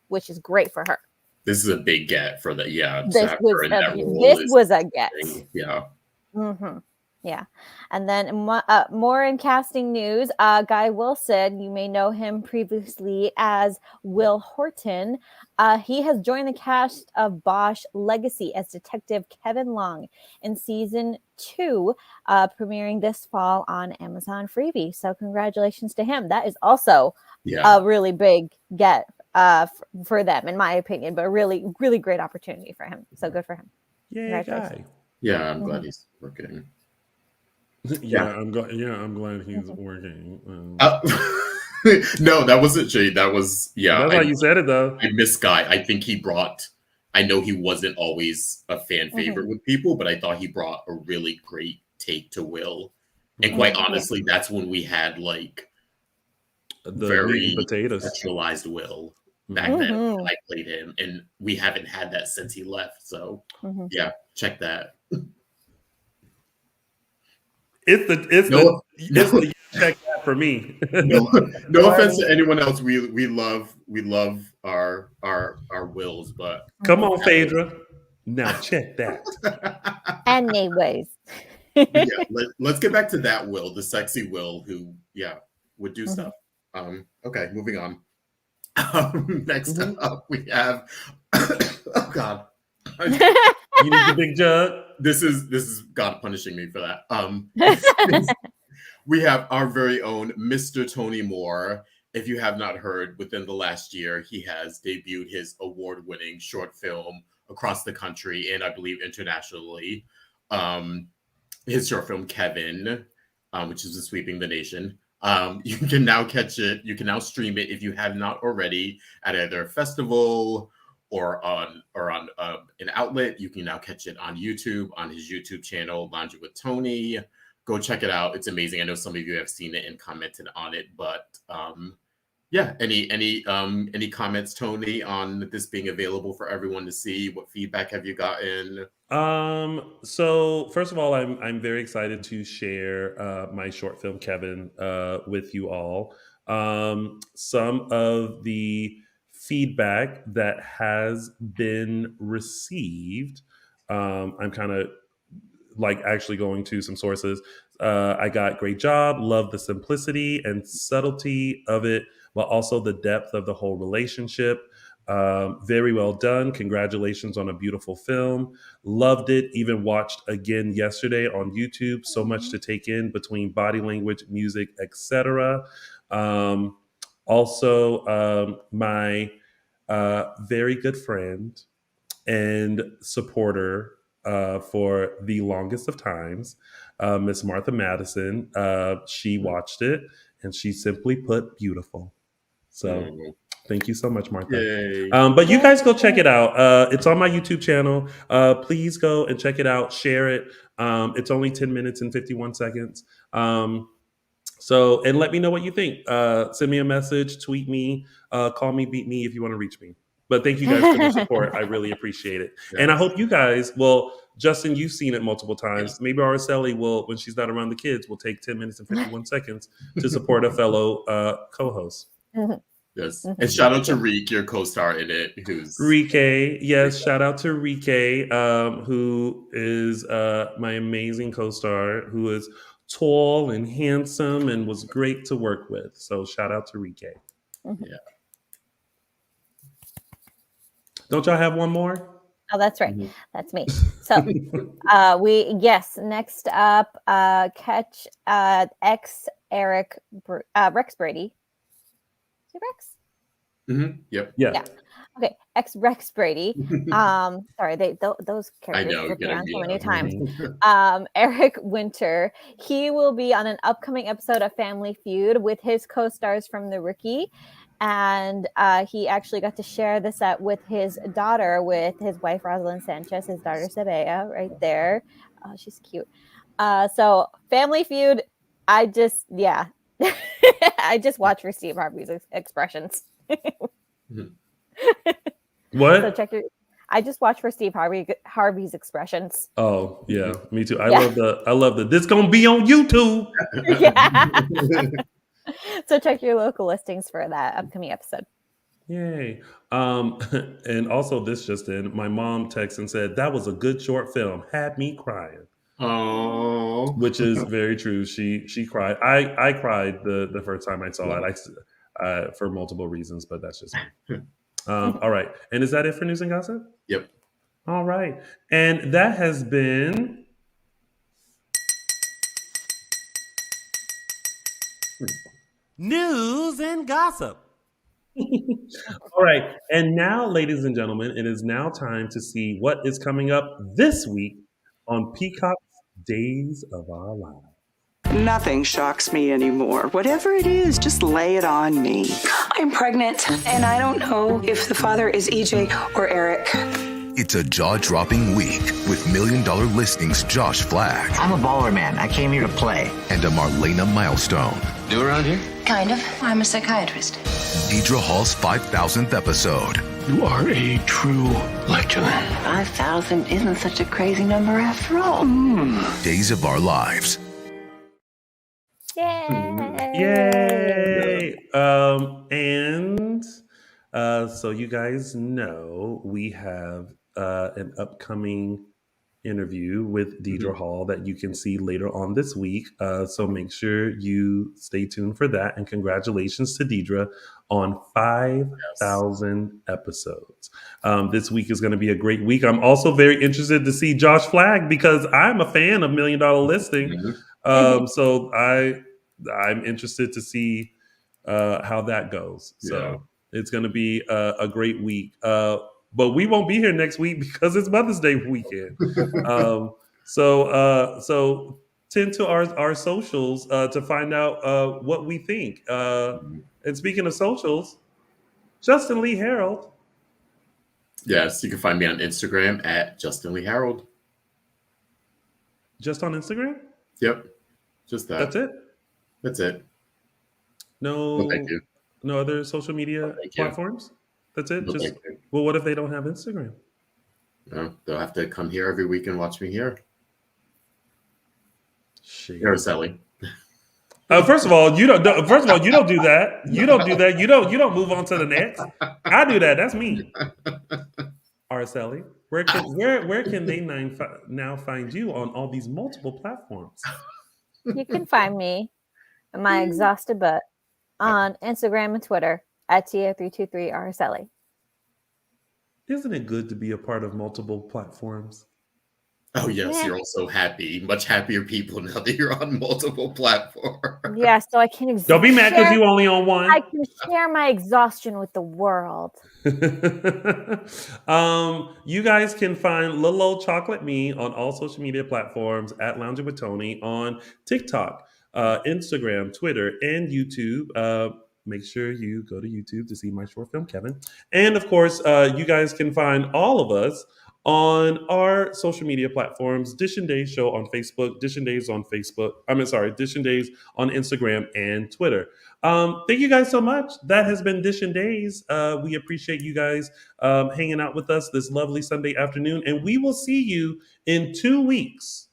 which is great for her. This is a big get for the This was a get. Yeah. Mm-hmm. Yeah. And then more in casting news, Guy Wilson, you may know him previously as Will Horton. He has joined the cast of Bosch Legacy as Detective Kevin Long in season 2, premiering this fall on Amazon Freevee. So congratulations to him. That is also a really big get for them, in my opinion, but a really, really great opportunity for him. So good for him. Guy. Yeah, I'm glad he's working. I'm glad he's working. No, that wasn't shade. That was That's how you said it, though. I miss Guy. I think he brought. I know he wasn't always a fan favorite with people, but I thought he brought a really great take to Will. And quite honestly, that's when we had like The very meat and potatoes. sexualized Will back then. And I played him, and we haven't had that since he left. So yeah, check that. It's the check that for me. No offense to anyone else. We love our Wills, but come on, Phaedra. Now check that. Anyways. yeah, let's get back to that Will, the sexy Will who would do stuff. Okay, moving on. Next up we have oh God. You need the big jug. This is God punishing me for that. We have our very own Mr. Tony Moore. If you have not heard, within the last year, he has debuted his award-winning short film across the country and I believe internationally. His short film Kevin, which is sweeping the nation. You can now catch it. You can now stream it if you have not already at either a festival or on an outlet. You can now catch it on YouTube, on his YouTube channel, Lounging with Tony. Go check it out. It's amazing. I know some of you have seen it and commented on it, but any comments, Tony, on this being available for everyone to see? What feedback have you gotten? So first of all, I'm very excited to share my short film Kevin with you all. Some of the feedback that has been received, I'm kind of like actually going to some sources. I got great job, love the simplicity and subtlety of it, but also the depth of the whole relationship. Very well done. Congratulations on a beautiful film. Loved it. Even watched again yesterday on YouTube. So much to take in between body language, music, etc. Also, my very good friend and supporter for the longest of times, Miss Martha Madison. She watched it and she simply put beautiful. So thank you so much, Martha. But you guys go check it out. It's on my YouTube channel. Please go and check it out. Share it. It's only 10 minutes and 51 seconds. And let me know what you think. Send me a message, tweet me, call me, beat me if you want to reach me. But thank you guys for the support. I really appreciate it. Yes. And I hope you guys, Justin, you've seen it multiple times. Maybe Araceli will, when she's not around the kids, will take 10 minutes and 51 seconds to support a fellow co-host. Yes. And shout out to Reek, your co-star in it. Rike. Yes, shout out to Rike, who is my amazing co-star, who is tall and handsome and was great to work with. So shout out to Rike. Yeah. Don't y'all have one more? Oh, that's right. That's me. So next up, catch Rex Brady. Is it Rex? Mm-hmm. Yep. Yeah. Okay. Rex Brady. Sorry, those characters have been around so many times. Eric Winter. He will be on an upcoming episode of Family Feud with his co-stars from The Rookie. And he actually got to share the set with his daughter, with his wife, Rosalind Sanchez, his daughter, Sabea, right there. Oh, she's cute. So Family Feud, I just watch for Steve Harvey's expressions. What? So I just watch for Steve Harvey's expressions. Oh, yeah, me too. I love the this gonna be on YouTube. Yeah. So check your local listings for that upcoming episode. Yay. And also this just in, my mom texted and said, that was a good short film. Had me crying. Oh. Which is very true. She cried. I cried the first time I saw it for multiple reasons, but that's just me. All right. And is that it for news and gossip? Yep. All right. And that has been news and gossip. All right. And now, ladies and gentlemen, it is now time to see what is coming up this week on Peacock's Days of Our Lives. Nothing shocks me anymore. Whatever it is, just lay it on me. I'm pregnant, and I don't know if the father is EJ or Eric. It's a jaw-dropping week with million-dollar listings Josh Flagg. I'm a baller man. I came here to play. And a Marlena Milestone. New around here? Kind of. I'm a psychiatrist. Deidre Hall's 5,000th episode. You are a true legend. 5,000 isn't such a crazy number after all. Days of Our Lives. Yay! And so you guys know we have an upcoming interview with Deidre Hall that you can see later on this week. So make sure you stay tuned for that. And congratulations to Deidre on 5,000 episodes. This week is going to be a great week. I'm also very interested to see Josh Flagg because I'm a fan of $1 Million Listing. So I'm interested to see how that goes. So it's going to be a great week. But we won't be here next week because it's Mother's Day weekend. So tend to our socials to find out what we think. And speaking of socials, Justin Lee Hareld. Yes, you can find me on Instagram at Justin Lee Hareld. Just on Instagram? Yep. Just that. That's it? That's it. No, thank you. No other social media platforms? That's it? Just well, what if they don't have Instagram? No, they'll have to come here every week and watch me here. Araceli. First of all, you don't do that. You don't do that. You don't move on to the next. I do that. That's me. Araceli, where can they now find you on all these multiple platforms? You can find me, my exhausted butt, on Instagram and Twitter at Tia323 Araceli. Isn't it good to be a part of multiple platforms? Oh, yes. You're also happy. Much happier people now that you're on multiple platforms. Yeah, so I can don't be mad because you only on one. I can share my exhaustion with the world. You guys can find Little Old Chocolate Me on all social media platforms at Lounging with Tony on TikTok, Instagram, Twitter, and YouTube. Make sure you go to YouTube to see my short film, Kevin. And of course, you guys can find all of us on our social media platforms, Dishin Days Show on Facebook, Dishin Days on Facebook. Dishin Days on Instagram and Twitter. Thank you guys so much. That has been Dishin Days. We appreciate you guys hanging out with us this lovely Sunday afternoon. And we will see you in 2 weeks.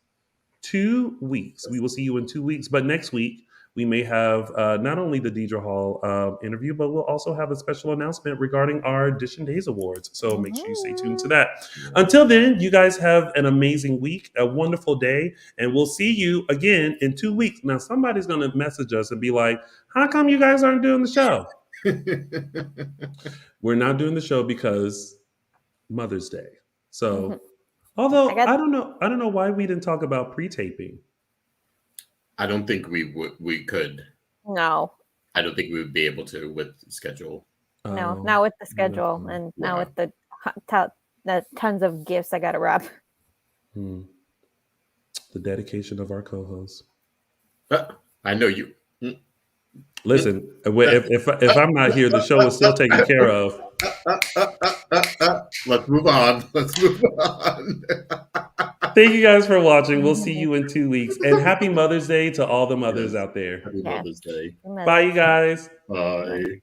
2 weeks. We will see you in 2 weeks. But next week, we may have not only the Deidre Hall interview, but we'll also have a special announcement regarding our Dishin Days Awards. So make sure you stay tuned to that. Until then, you guys have an amazing week, a wonderful day, and we'll see you again in 2 weeks. Now, somebody's going to message us and be like, how come you guys aren't doing the show? We're not doing the show because Mother's Day. So, although I don't know why we didn't talk about pre-taping. I don't think we could. No. I don't think we would be able to with the schedule. No, not with the schedule and now with the tons of gifts I got to wrap. The dedication of our co-hosts. I know you. Listen, if I'm not here, the show is still taken care of. Let's move on. Thank you guys for watching. We'll see you in 2 weeks. And happy Mother's Day to all the mothers out there. Happy Mother's Day. Bye, you guys. Bye.